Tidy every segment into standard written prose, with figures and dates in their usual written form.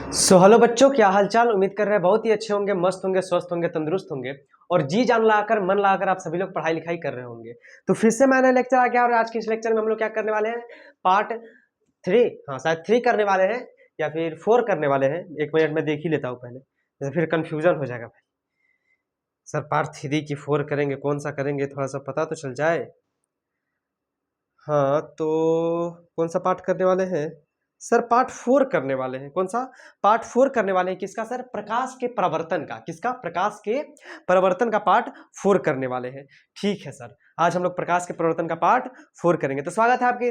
Hello बच्चों, क्या हालचाल। उम्मीद कर रहे हैं बहुत ही अच्छे होंगे, मस्त होंगे, स्वस्थ होंगे, तंदुरुस्त होंगे और जी जान लगाकर मन लगाकर आप सभी लोग पढ़ाई लिखाई कर रहे होंगे। तो फिर से मैंने लेक्चर आ गया और आज के इस लेक्चर में हम लोग क्या करने वाले हैं, पार्ट 3, हाँ शायद 3 करने वाले हैं या फिर 4 करने वाले हैं। एक मिनट में देख ही लेता हूँ पहले, तो फिर कंफ्यूजन हो जाएगा भाई। सर पार्ट 3 की 4 करेंगे, कौन सा करेंगे थोड़ा सा पता तो चल जाए। हाँ तो कौन सा पार्ट करने वाले हैं सर? पार्ट 4 करने वाले हैं। कौन सा पार्ट 4 करने वाले हैं? किसका सर? प्रकाश के प्रवर्तन का। किसका? प्रकाश के प्रवर्तन का पार्ट 4 करने वाले हैं। ठीक है सर, आज हम लोग प्रकाश के प्रवर्तन का पार्ट 4 करेंगे। तो स्वागत है आपके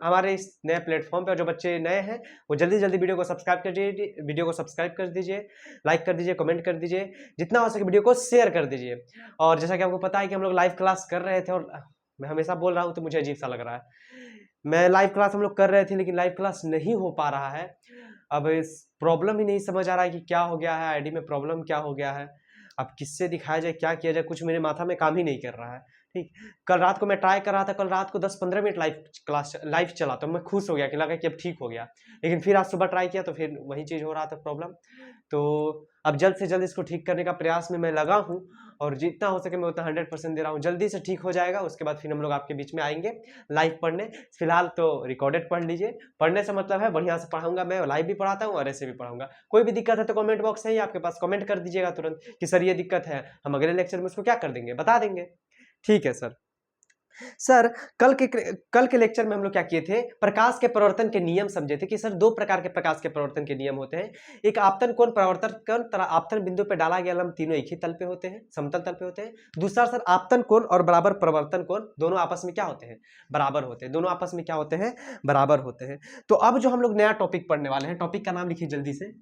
हमारे इस नए प्लेटफॉर्म पे। और जो बच्चे नए हैं वो जल्दी जल्दी वीडियो को सब्सक्राइब कर दीजिए, कर दीजिए, लाइक कर दीजिए, कमेंट कर दीजिए, जितना हो सके वीडियो को शेयर कर दीजिए। और जैसा कि आपको पता है कि हम लोग लाइव क्लास कर रहे थे और मैं हमेशा बोल रहा हूँ तो मुझे अजीब सा लग रहा है। मैं लाइव क्लास हम लोग कर रहे थे लेकिन लाइव क्लास नहीं हो पा रहा है। अब इस प्रॉब्लम ही नहीं समझ आ रहा है कि क्या हो गया है, आईडी में प्रॉब्लम क्या हो गया है। अब किससे दिखाया जाए, क्या किया जाए, कुछ मेरे माथा में काम ही नहीं कर रहा है। ठीक, कल रात को मैं ट्राई कर रहा था, कल रात को 10-15 मिनट लाइव चला तो मैं खुश हो गया कि लगा कि अब ठीक हो गया। लेकिन फिर आज सुबह ट्राई किया तो फिर वही चीज़ हो रहा था, प्रॉब्लम। तो अब जल्द से जल्द इसको ठीक करने का प्रयास में मैं लगा हूँ और जितना हो सके मैं उतना 100% दे रहा हूँ। जल्दी से ठीक हो जाएगा, उसके बाद फिर हम लोग आपके बीच में आएंगे लाइव पढ़ने। फिलहाल तो रिकॉर्डेड पढ़ लीजिए। पढ़ने से मतलब है बढ़िया से पढ़ाऊंगा, मैं लाइव भी पढ़ाता हूँ और ऐसे भी पढ़ाऊंगा। कोई भी दिक्कत है तो कमेंट बॉक्स है ही आपके पास, कमेंट कर दीजिएगा तुरंत कि सर ये दिक्कत है, हम अगले लेक्चर में उसको क्या कर देंगे, बता देंगे। ठीक है सर। सर कल के लेक्चर में हम लोग क्या किए थे, प्रकाश के प्रवर्तन के नियम समझे थे कि सर 2 प्रकार के प्रकाश के प्रवर्तन के नियम होते हैं। एक आपतन कोण प्रवर्तन कोण, आपतन बिंदु पे डाला गया लंब तीनों एक ही तल पे होते हैं, समतल तल पे होते हैं। दूसरा सर आपतन कोण और बराबर प्रवर्तन कोण दोनों आपस में क्या होते हैं, बराबर होते हैं। दोनों आपस में क्या होते हैं, बराबर होते हैं। तो अब जो हम लोग नया टॉपिक पढ़ने वाले हैं, टॉपिक का नाम लिखिए जल्दी से।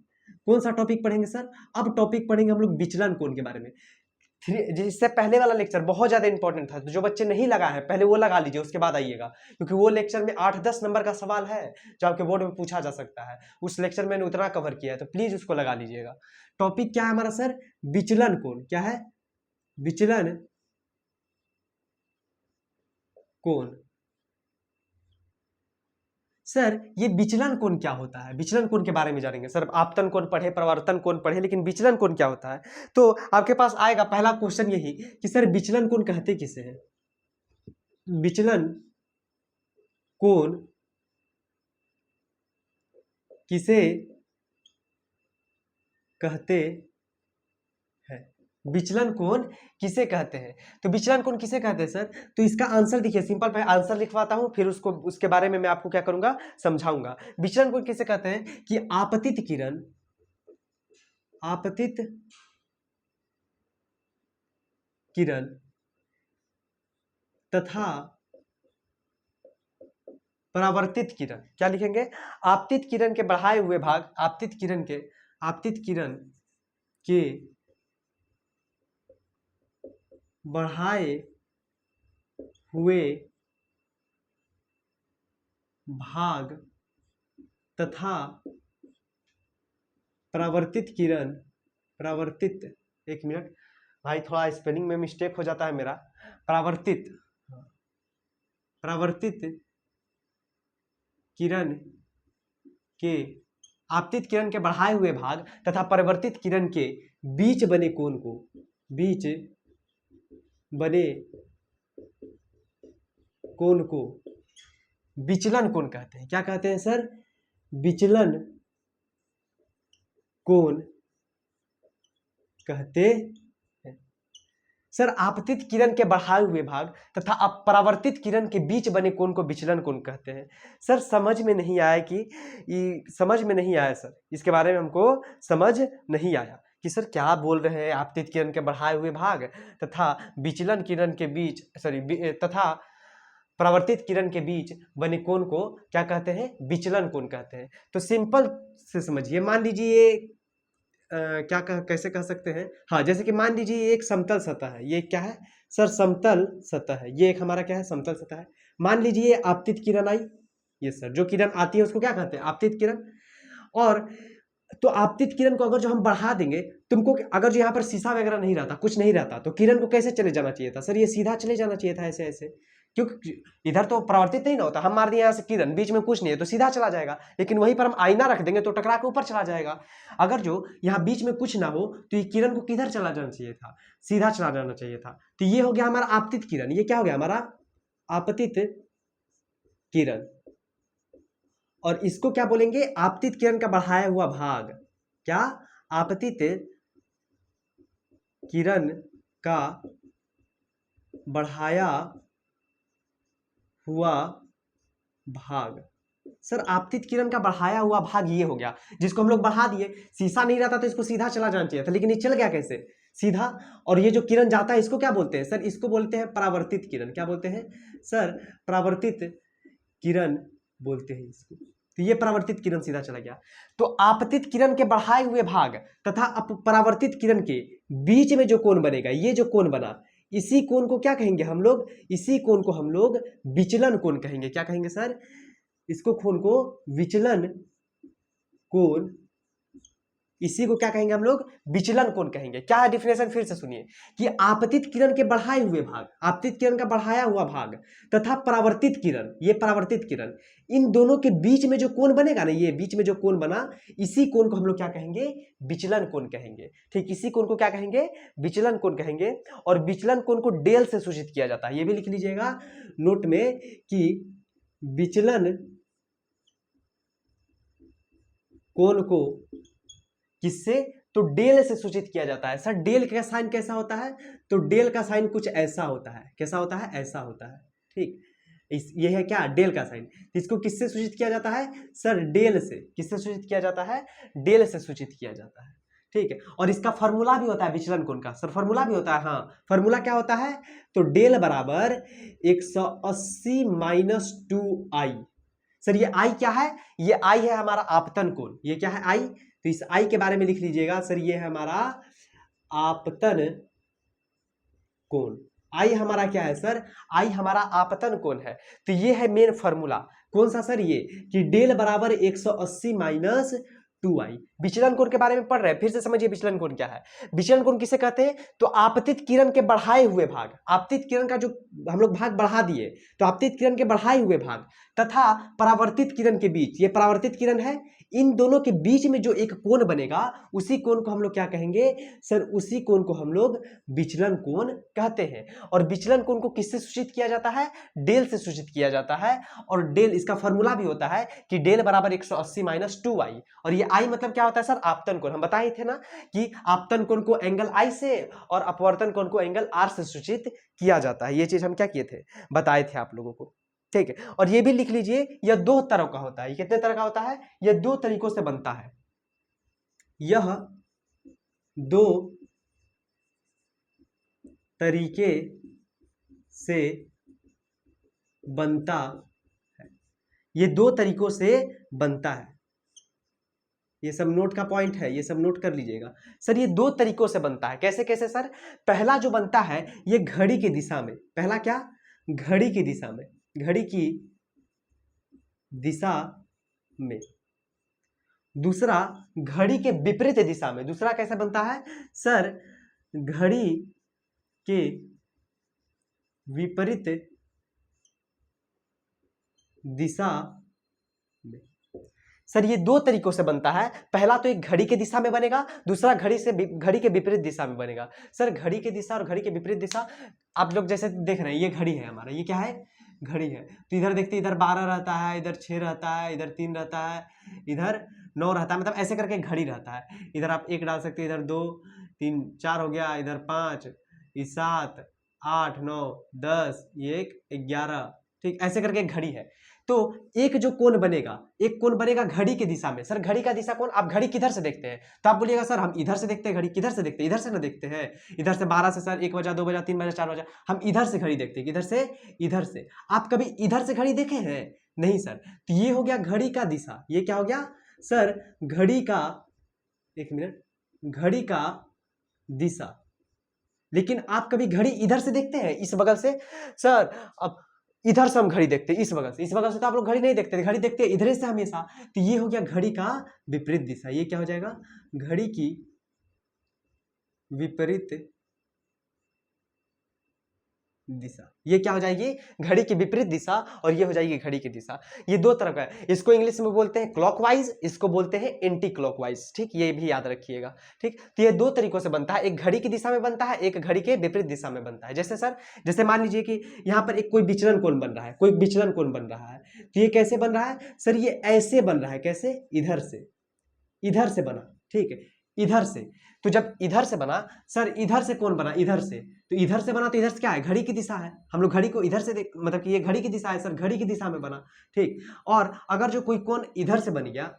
कौन सा टॉपिक पढ़ेंगे सर? अब टॉपिक पढ़ेंगे हम लोग विचलन कोण के बारे में। जिससे पहले वाला लेक्चर बहुत ज्यादा इंपॉर्टेंट था, तो जो बच्चे नहीं लगा है पहले वो लगा लीजिए, उसके बाद आइएगा, क्योंकि वो लेक्चर में 8-10 नंबर का सवाल है जो आपके बोर्ड में पूछा जा सकता है। उस लेक्चर में मैंने उतना कवर किया है, तो प्लीज उसको लगा लीजिएगा। टॉपिक क्या है हमारा सर? विचलन कोण। क्या है? विचलन कोण। सर ये विचलन कोण क्या होता है? विचलन कोण के बारे में जानेंगे सर। आपतन कोण पढ़े, प्रवर्तन कोण पढ़े, लेकिन विचलन कोण क्या होता है? तो आपके पास आएगा पहला क्वेश्चन यही कि सर विचलन कोण कहते किसे हैं? विचलन कोण किसे कहते हैं? विचलन कोण किसे कहते हैं? तो विचलन कोण किसे कहते हैं सर? तो इसका आंसर देखिए, सिंपल मैं आंसर लिखवाता हूं, फिर उसको उसके बारे में मैं आपको क्या करूंगा, समझाऊंगा। विचलन कोण किसे कहते हैं कि आपतित किरण, आपतित किरण तथा परावर्तित किरण। क्या लिखेंगे? आपतित किरण के बढ़ाए हुए भाग, आपतित किरण के, आपतित किरण के बढ़ाए हुए भाग तथा परावर्तित किरण, परावर्तित, एक मिनट भाई थोड़ा स्पेलिंग में मिस्टेक हो जाता है मेरा। परावर्तित, परावर्तित किरण के, आपतित किरण के बढ़ाए हुए भाग तथा परिवर्तित किरण के बीच बने कोण को, बीच बने कोण को विचलन कोण कहते हैं। क्या कहते हैं सर? विचलन कोण कहते हैं। सर आपतित किरण के बढ़ाए हुए भाग तथा परावर्तित किरण के बीच बने कोण को विचलन कोण कहते हैं। सर समझ में नहीं आया कि समझ में नहीं आया सर, इसके बारे में हमको समझ नहीं आया कि सर क्या बोल रहे हैं। आपतित किरण के बढ़ाए हुए भाग तथा विचलन किरण के बीच, तथा परावर्तित किरण के बीच बने कोण को क्या कहते हैं? विचलन कोण कहते हैं। तो सिंपल से समझिए, मान लीजिए कैसे कह सकते हैं, हाँ जैसे कि मान लीजिए ये एक समतल सतह है, ये क्या है सर? समतल सतह है। ये एक हमारा क्या है? समतल सतह है। मान लीजिए ये आपतित किरण आई, ये सर जो किरण आती है उसको क्या कहते हैं? आपतित किरण। और तो आपतित किरण को अगर जो हम बढ़ा देंगे, तुमको अगर जो यहाँ पर शीशा वगैरह नहीं रहता, कुछ नहीं रहता, तो किरण को कैसे चले जाना चाहिए था सर? ये सीधा चले जाना चाहिए था, ऐसे ऐसे। क्योंकि इधर तो परावर्तित नहीं ना होता, हम मार दिए यहाँ से किरण, बीच में कुछ नहीं है तो सीधा चला जाएगा, लेकिन वहीं पर हम आईना रख देंगे तो टकरा के ऊपर चला जाएगा। अगर जो यहाँ बीच में कुछ ना हो तो ये किरण को किधर चला जाना चाहिए था, सीधा चला जाना चाहिए था। तो ये हो गया हमारा आपतित किरण, ये क्या हो गया हमारा आपतित किरण। और इसको क्या बोलेंगे, आपतित किरण का बढ़ाया हुआ भाग। क्या, आपतित किरण का बढ़ाया हुआ भाग। सर आपतित किरण का बढ़ाया हुआ भाग ये हो गया, जिसको हम लोग बढ़ा दिए, शीशा नहीं रहता तो इसको सीधा चला जाना चाहिए था, लेकिन ये चल गया कैसे, सीधा। और ये जो किरण जाता है इसको क्या बोलते हैं सर, इसको बोलते हैं परावर्तित किरण। क्या बोलते हैं सर, परावर्तित किरण बोलते हैं इसको। तो ये परावर्तित किरण सीधा चला गया। तो आपतित किरण के बढ़ाए हुए भाग तथा परावर्तित किरण के बीच में जो कोण बनेगा, ये जो कोण बना, इसी कोण को क्या कहेंगे हम लोग, इसी कोण को हम लोग विचलन कोण कहेंगे। क्या कहेंगे सर, इसको कोण को विचलन कोण, इसी को क्या कहेंगे हम लोग, विचलन कोण कहेंगे। क्या है डिफिनेशन, फिर से सुनिए कि आपतित किरण के बढ़ाए हुए भाग, आपतित किरण का बढ़ाया हुआ भाग तथा परावर्तित किरण, ये परावर्तित किरण, इन दोनों के बीच में जो कोण बनेगा ना, ये बीच में जो कोण बना, इसी कोण को हम लोग क्या कहेंगे, विचलन कोण कहेंगे। ठीक, इसी कोण को क्या कहेंगे, विचलन कोण कहेंगे। और विचलन कोण को डेल से सूचित किया जाता है, ये भी लिख लीजिएगा नोट में कि विचलन कोण को किससे, तो डेल से सूचित किया जाता है। सर डेल का साइन कैसा होता है, तो डेल का साइन कुछ ऐसा होता है, कैसा होता है, ऐसा होता है। ठीक, ये है क्या, डेल का साइन। इसको किससे सूचित किया जाता है सर, डेल से। किससे सूचित किया जाता है, डेल से सूचित किया जाता है। ठीक है, और इसका फॉर्मूला भी होता है विचलन कोण का, सर फॉर्मूला भी होता है। हाँ, फॉर्मूला क्या होता है, तो डेल बराबर 180 माइनस 2i। सर ये आई क्या है, ये आई है हमारा आपतन कोण। ये क्या है, आई, तो इस आई के बारे में लिख लीजिएगा सर, ये है हमारा आपतन कोण। आई हमारा क्या है सर, आई हमारा आपतन कोण है। तो ये है मेन फॉर्मूला, कौन सा सर, ये कि डेल बराबर 180 माइनस 2i। विचलन कोण के बारे में पढ़ रहे हैं, फिर से समझिए विचलन कोण क्या है। विचलन कोण किसे कहते हैं, तो आपतित किरण के बढ़ाए हुए भाग, आपतित किरण का जो हम लोग भाग बढ़ा दिए, तो आपतित किरण के बढ़ाए हुए भाग तथा परावर्तित किरण के बीच, ये परावर्तित किरण है, इन दोनों के बीच में जो एक कोण बनेगा, उसी कोण को हम लोग क्या कहेंगे सर, उसी कोण को हम लोग विचलन कोण कहते हैं। और विचलन कोण को किससे सूचित किया जाता है, डेल से सूचित किया जाता है। और डेल, इसका फॉर्मूला भी होता है कि डेल बराबर 180 माइनस 2i। और ये आई मतलब क्या होता है सर, आपतन कोण। हम बताए थे ना कि आपतन कोण को एंगल आई से और अपवर्तन कोण को एंगल आर से सूचित किया जाता है। ये चीज हम क्या किए थे, बताए थे आप लोगों को। ठीक है, और ये भी लिख लीजिए, यह दो तरह का होता है। ये कितने तरह का होता है, यह दो तरीकों से बनता है। यह दो तरीके से बनता है, ये दो तरीकों से बनता है। ये सब नोट का पॉइंट है, ये सब नोट कर लीजिएगा सर। ये दो तरीकों से बनता है, कैसे कैसे सर, पहला जो बनता है ये घड़ी की दिशा में, पहला क्या, घड़ी की दिशा में, घड़ी की दिशा में। दूसरा घड़ी के विपरीत दिशा में। दूसरा कैसे बनता है सर, घड़ी के विपरीत दिशा में। सर ये दो तरीकों से बनता है, पहला तो एक घड़ी के दिशा में बनेगा, दूसरा घड़ी के विपरीत दिशा में बनेगा। सर घड़ी की दिशा और घड़ी के विपरीत दिशा, आप लोग जैसे देख रहे हैं, ये घड़ी है हमारा, ये क्या है, घड़ी है। तो इधर देखते इधर 12 रहता है, इधर 6 रहता है, इधर 3 रहता है, इधर 9 रहता है, मतलब ऐसे करके घड़ी रहता है। इधर आप 1 डाल सकते हैं, इधर 2 3 4 हो गया, इधर 5 7 8 9 10 1 11। ठीक, ऐसे करके एक घड़ी है। तो एक जो कोण बनेगा, एक कोण बनेगा घड़ी की दिशा में। सर घड़ी का दिशा कोण, आप घड़ी किधर से देखते हैं, तो आप बोलिएगा सर हम इधर से देखते हैं। घड़ी किधर से देखते हैं, इधर से ना देखते हैं। इधर से 12 से सर 1 बजा 2 बजा 3 बजा 4 बजा, हम इधर से घड़ी देखते हैं। किधर से, इधर से। आप कभी इधर से घड़ी देखे हैं, नहीं सर। तो ये हो गया घड़ी का दिशा। ये क्या हो गया सर, घड़ी का, एक मिनट, घड़ी का दिशा। लेकिन आप कभी घड़ी इधर से देखते हैं, इस बगल से सर, अब इधर से हम घड़ी देखते हैं, इस बगल से। इस बगल से तो आप लोग घड़ी नहीं देखते थे, घड़ी देखते हैं इधर से हमेशा। तो ये हो गया घड़ी का विपरीत दिशा। ये क्या हो जाएगा, घड़ी की विपरीत दिशा। ये क्या हो जाएगी? घड़ी की विपरीत दिशा, और ये हो जाएगी घड़ी की दिशा। ये दो तरह का है, इसको इंग्लिश में बोलते हैं क्लॉकवाइज, इसको बोलते हैं एंटी क्लॉकवाइज। ठीक, ये भी याद रखिएगा। ठीक, तो ये दो तरीकों से बनता है, एक घड़ी की दिशा में बनता है, एक घड़ी के विपरीत दिशा में बनता है। जैसे सर, जैसे मान लीजिए कि यहाँ पर एक कोई विचलन कोण बन रहा है, कोई विचलन कोण बन रहा है, तो ये कैसे बन रहा है सर? ये ऐसे बन रहा है, कैसे? इधर से, इधर से बना। ठीक है, इधर से। तो जब इधर से बना सर, इधर से कौन बना? इधर से। तो इधर से बना तो इधर से क्या है? घड़ी की दिशा है। हम लोग घड़ी को इधर से देख, मतलब कि ये घड़ी की दिशा है सर, घड़ी की दिशा में बना। ठीक, और अगर जो कोई कोण इधर से बन गया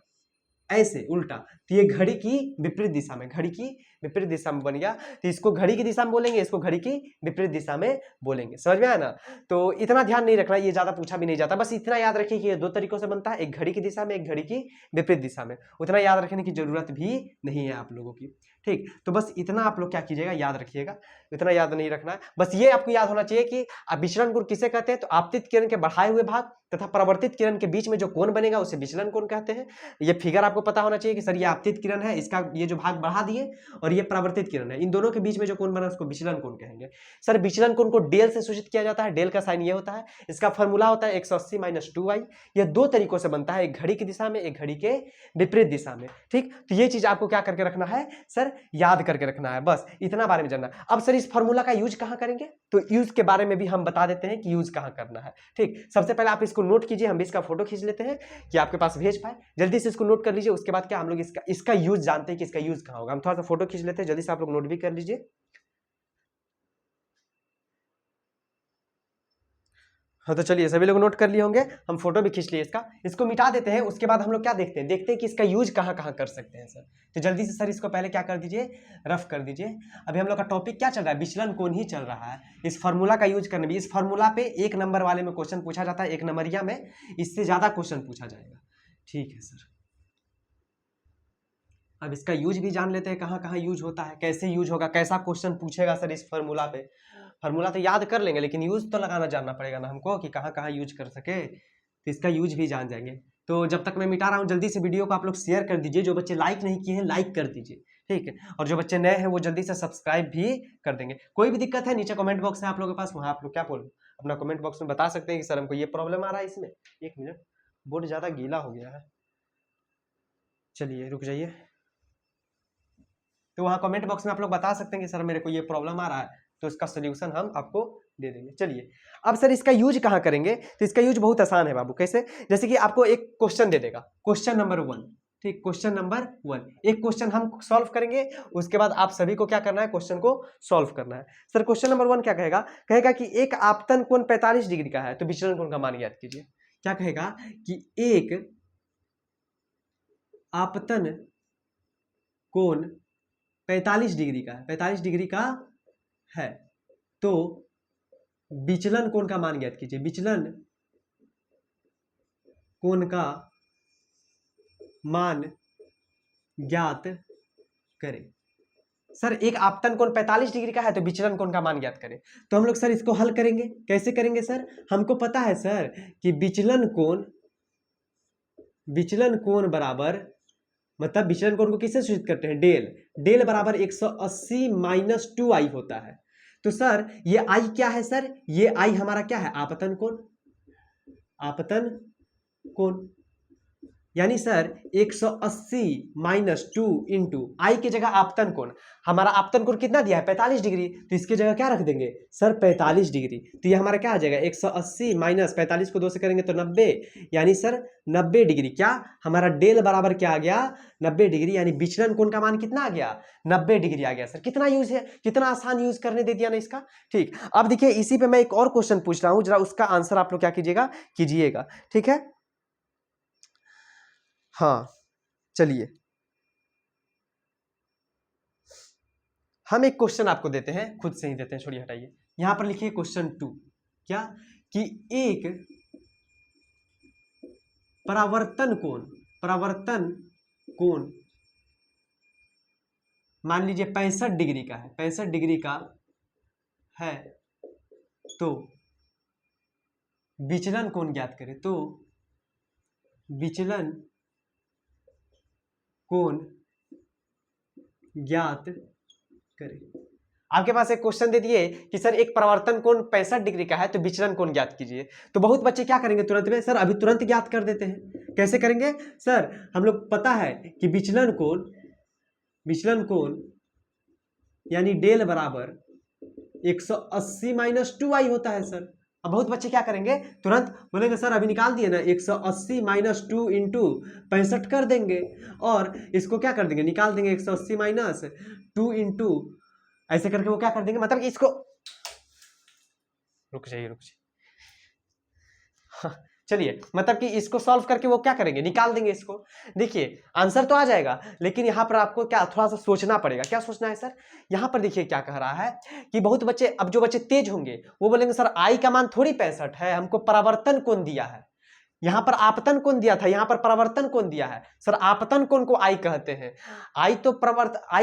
ऐसे उल्टा, तो ये घड़ी की विपरीत दिशा में, घड़ी की विपरीत दिशा में बन गया, तो इसको घड़ी की दिशा में बोलेंगे, इसको घड़ी की विपरीत दिशा में बोलेंगे। समझ में आया ना? तो इतना ध्यान नहीं रखना, ये ज्यादा पूछा भी नहीं जाता, बस इतना याद रखिए कि ये दो तरीकों से बनता है, एक घड़ी की दिशा में, एक घड़ी की विपरीत दिशा में। उतना याद रखने की जरूरत भी नहीं है आप लोगों की। ठीक, तो बस इतना आप लोग क्या कीजिएगा, याद रखिएगा, इतना याद नहीं रखना है। बस ये आपको याद होना चाहिए कि विचलन कोण किसे कहते हैं? तो आपतित किरण के बढ़ाए हुए भाग तथा परावर्तित किरण के बीच में जो कोण बनेगा उसे विचलन कोण कहते हैं। ये फिगर आपको पता होना चाहिए कि सर ये आपतित किरण है, इसका ये जो भाग बढ़ा दिए, और ये परावर्तित किरण है, इन दोनों के बीच में जो कोण बना उसको विचलन कोण कहेंगे। सर विचलन कोण को डेल से सूचित किया जाता है, डेल का साइन ये होता है, इसका फॉर्मूला होता है 180 - 2y। ये दो तरीकों से बनता है, एक घड़ी की दिशा में, एक घड़ी के विपरीत दिशा में। ठीक, तो ये चीज आपको क्या करके रखना है सर? याद करके रखना है, बस इतना बारे में जानना है। अब सर इस फॉर्मूला का यूज कहां करेंगे? तो यूज के बारे में भी हम बता देते हैं कि यूज कहां करना है। ठीक, सबसे पहले आप इसको नोट कीजिए, हम भी इसका फोटो खींच लेते हैं कि आपके पास भेज पाए। जल्दी से इसको नोट कर लीजिए, उसके बाद क्या हम लोग इसका यूज जानते हैं कि इसका यूज कहां होगा। हम थोड़ा सा फोटो खींच लेते हैं, जल्दी से आप लोग नोट भी कर लीजिए। हाँ, तो चलिए सभी लोग नोट कर लिए होंगे, हम फोटो भी खींच लिए इसको मिटा देते हैं। उसके बाद हम लोग क्या देखते हैं कि इसका यूज कहाँ कहाँ कर सकते हैं सर। तो जल्दी से सर इसको पहले क्या कर दीजिए, रफ कर दीजिए। अभी हम लोग का टॉपिक क्या चल रहा है? विचलन कोण ही चल रहा है। इस फार्मूला का यूज करने भी, इस फार्मूला पे 1 नंबर वाले में क्वेश्चन पूछा जाता है, 1 नंबरिया में इससे ज्यादा क्वेश्चन पूछा जाएगा। ठीक है सर, अब इसका यूज भी जान लेते हैं, कहाँ कहाँ यूज होता है, कैसे यूज होगा, कैसा क्वेश्चन पूछेगा सर इस फार्मूला पे। फार्मूला तो याद कर लेंगे, लेकिन यूज तो लगाना जानना पड़ेगा ना हमको कि कहाँ कहाँ यूज कर सके, तो इसका यूज भी जान जाएंगे। तो जब तक मैं मिटा रहा हूँ, जल्दी से वीडियो को आप लोग शेयर कर दीजिए, जो बच्चे लाइक नहीं किए हैं लाइक कर दीजिए। ठीक है, और जो बच्चे नए हैं वो जल्दी से सब्सक्राइब भी कर देंगे। कोई भी दिक्कत है नीचे कमेंट बॉक्स है आप लोगों के पास, वहाँ आप लोग क्या बोलो, अपना कमेंट बॉक्स में बता सकते हैं कि सर हमको ये प्रॉब्लम आ रहा है इसमें। 1 मिनट, बोर्ड ज़्यादा गीला हो गया है, चलिए रुक जाइए। तो वहाँ कमेंट बॉक्स में आप लोग बता सकते हैं कि सर मेरे को ये प्रॉब्लम आ रहा है, तो इसका सोल्यूशन हम आपको दे देंगे। चलिए, अब सर इसका यूज कहाँ करेंगे? तो इसका यूज बहुत आसान है बाबू। कैसे? जैसे कि आपको एक क्वेश्चन दे देगा, क्वेश्चन नंबर 1। ठीक, क्वेश्चन नंबर 1, एक क्वेश्चन हम सॉल्व करेंगे, उसके बाद आप सभी को क्या करना है? क्वेश्चन को सॉल्व करना है। सर क्वेश्चन नंबर 1 क्या कहेगा? कहेगा कि एक आपतन कोण 45 डिग्री का है, तो विचलन कोण का मान याद कीजिए। क्या कहेगा कि एक आपतन कोण 45 डिग्री का है, 45 डिग्री का है, तो विचलन कोण का मान ज्ञात कीजिए। विचलन कोण का मान ज्ञात करें। सर एक आपतन कोण 45 डिग्री का है, तो विचलन कोण का मान ज्ञात करें। तो हम लोग सर इसको हल करेंगे, कैसे करेंगे सर? हमको पता है सर कि विचलन कोण बराबर, मतलब विचलन कोण को किससे सूचित करते हैं? डेल। डेल बराबर 180 - 2i होता है। तो सर ये आई क्या है सर? ये आई हमारा क्या है? आपतन कोण। आपतन कोण यानी सर 180 - 2 इंटू आई की जगह आपतन कोण, हमारा आपतन कोण कितना दिया है? 45 डिग्री, तो इसकी जगह क्या रख देंगे सर? 45 डिग्री। तो ये हमारा क्या आ जाएगा? 180 - 45 को 2 से करेंगे तो 90, यानी सर 90 डिग्री। क्या हमारा डेल बराबर क्या आ गया? 90 डिग्री, यानी विचलन कोण का मान कितना आ गया? 90 डिग्री आ गया। सर कितना यूज है, कितना आसान यूज करने दे दिया ना इसका। ठीक, अब देखिए इसी पे मैं एक और क्वेश्चन पूछ रहा हूं, जरा उसका आंसर आप लोग क्या कीजिएगा। ठीक है, हाँ चलिए, हम एक क्वेश्चन आपको देते हैं, खुद से ही देते हैं, छोड़िए हटाइए। यहां पर लिखिए क्वेश्चन 2, क्या कि एक परावर्तन कोण मान लीजिए 65 डिग्री का है, 65 डिग्री का है, तो विचलन कोण ज्ञात करें। तो विचलन कोण ज्ञात करें। आपके पास एक क्वेश्चन दे दिए कि सर एक परावर्तन कोण 65 डिग्री का है तो विचलन कोण ज्ञात कीजिए। तो बहुत बच्चे क्या करेंगे तुरंत में, सर अभी तुरंत ज्ञात कर देते हैं। कैसे करेंगे सर, हम लोग पता है कि विचलन कोण यानी डेल बराबर 180 माइनस 2i होता है सर। अब बहुत बच्चे क्या करेंगे, तुरंत बोलेंगे सर अभी निकाल दिए ना, 180 माइनस 2 इंटू 65 कर देंगे और इसको क्या कर देंगे, निकाल देंगे 180 माइनस 2 इंटू, ऐसे करके वो क्या कर देंगे, मतलब कि इसको रुक जाइए हाँ, चलिए, मतलब कि इसको सॉल्व करके वो क्या करेंगे, निकाल देंगे इसको। देखिए आंसर तो आ जाएगा, लेकिन यहाँ पर आपको क्या थोड़ा सा सोचना पड़ेगा। क्या सोचना है सर, यहाँ पर देखिए क्या कह रहा है कि बहुत बच्चे, अब जो बच्चे तेज होंगे वो बोलेंगे सर आई का मान थोड़ी 65 है, हमको परावर्तन कोण दिया है। यहाँ पर आपतन कोण दिया था, यहाँ पर परावर्तन कोण दिया है। सर आपतन कोण को आई कहते हैं, आई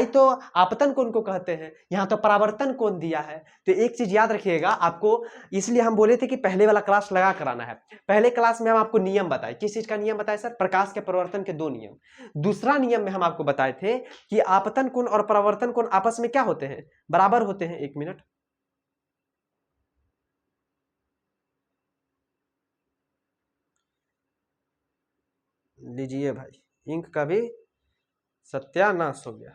तो आपतन कोण को कहते हैं, यहाँ तो परावर्तन कोण दिया है। तो एक चीज याद रखिएगा आपको, इसलिए हम बोले थे कि पहले वाला क्लास लगा कराना है। पहले क्लास में हम आपको नियम बताए, किस चीज का नियम बताए सर, प्रकाश के परिवर्तन के 2 नियम। दूसरा नियम में हम आपको बताए थे कि आपतन कोण और परावर्तन कोण आपस में क्या होते हैं, बराबर होते हैं। 1 मिनट, लीजिए भाई, इंक का भी सत्यानाश हो गया,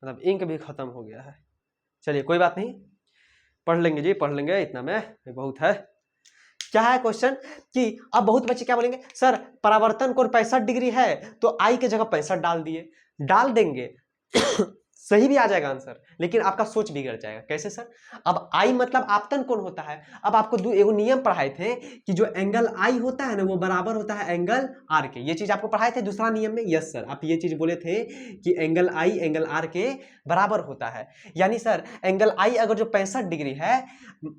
मतलब इंक भी खत्म हो गया है। चलिए कोई बात नहीं, पढ़ लेंगे जी, पढ़ लेंगे, इतना में बहुत है। क्या है क्वेश्चन कि अब बहुत बच्चे क्या बोलेंगे, सर परावर्तन कोण 65 डिग्री है तो आई की जगह 65 डाल दिए, डाल देंगे सही भी आ जाएगा आंसर, लेकिन आपका सोच बिगड़ जाएगा। कैसे सर, अब आई मतलब आपतन कोण होता है। अब आपको एगो नियम पढ़ाए थे कि जो एंगल आई होता है ना वो बराबर होता है एंगल आर के, ये चीज आपको पढ़ाए थे दूसरा नियम में। यस सर, आप ये चीज बोले थे कि एंगल आई एंगल आर के बराबर होता है। यानी सर एंगल आई अगर जो 65 डिग्री है,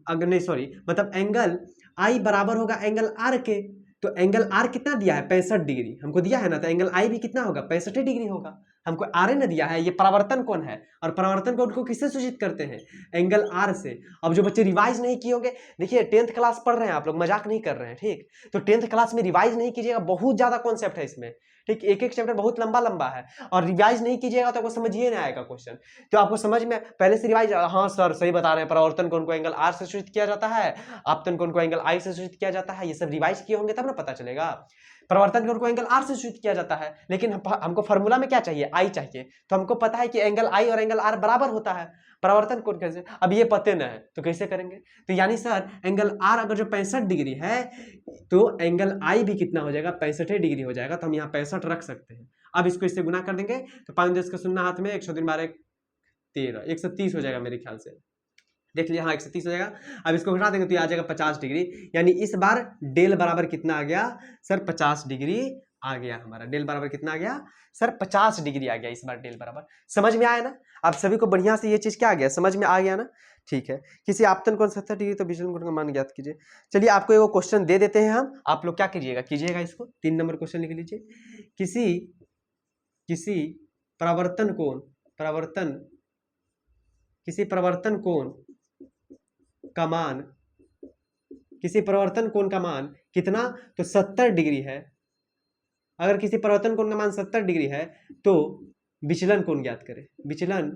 अगर नहीं सॉरी, मतलब एंगल आई बराबर होगा एंगल आर के, तो एंगल आर कितना दिया है, 65 डिग्री हमको दिया है ना, तो एंगल आई भी कितना होगा, 65 डिग्री होगा। हमको आर न दिया है, ये परावर्तन कोण है, और परावर्तन कोण को किससे सूचित करते हैं, एंगल आर से। अब जो बच्चे रिवाइज नहीं किए होंगे, देखिए 10th क्लास पढ़ रहे हैं आप लोग, मजाक नहीं कर रहे हैं, ठीक। तो 10th क्लास में रिवाइज नहीं कीजिएगा, बहुत ज्यादा कॉन्सेप्ट है इसमें, ठीक। एक एक चैप्टर बहुत लंबा लंबा है, और रिवाइज नहीं कीजिएगा तो आपको समझिए नहीं आएगा क्वेश्चन। तो आपको समझ में पहले से रिवाइज, हाँ सर सही बता रहे हैं, परावर्तन कोण को एंगल आर से सूचित किया जाता है, आपतन कोण को एंगल आई से सूचित किया जाता है, ये सब रिवाइज किए होंगे तब ना पता चलेगा। परावर्तन कोण को एंगल आर से सूचित किया जाता है, लेकिन हमको फॉर्मूला में क्या चाहिए, आई चाहिए। तो हमको पता है कि एंगल आई और एंगल आर बराबर होता है, परावर्तन कोण कैसे, अब ये पते न है तो कैसे करेंगे। तो यानी सर एंगल आर अगर जो 65 डिग्री है तो एंगल आई भी कितना हो जाएगा, 65 डिग्री हो जाएगा। तो हम यहाँ 65 रख सकते हैं। अब इसको इससे गुना कर देंगे तो 5 10 का शून्य हाथ में, 103 12 13, 130 हो जाएगा मेरे ख्याल से, देख लिया, हाँ 130 हो जाएगा। अब इसको घटा देंगे तो ये आ जाएगा 50 डिग्री। यानी इस बार डेल बराबर कितना आ गया सर, 50 डिग्री आ गया हमारा। डेल बराबर कितना आ गया सर, 50 डिग्री आ गया इस बार डेल बराबर। समझ में आया ना आप सभी को, बढ़िया से ये चीज क्या आ गया, समझ में आ गया ना, ठीक है। किसी आपतन कोण 70 डिग्री तो विचलन कोण का मान ज्ञात कीजिए। चलिए आपको वो क्वेश्चन दे देते हैं हम, आप लोग क्या कीजिएगा इसको 3 नंबर क्वेश्चन लिख लीजिए। किसी परिवर्तन कोण का मान, किसी परिवर्तन कोण का मान कितना, तो 70 डिग्री है। अगर किसी परिवर्तन कोण का मान 70 डिग्री है तो विचलन कोण ज्ञात करें, विचलन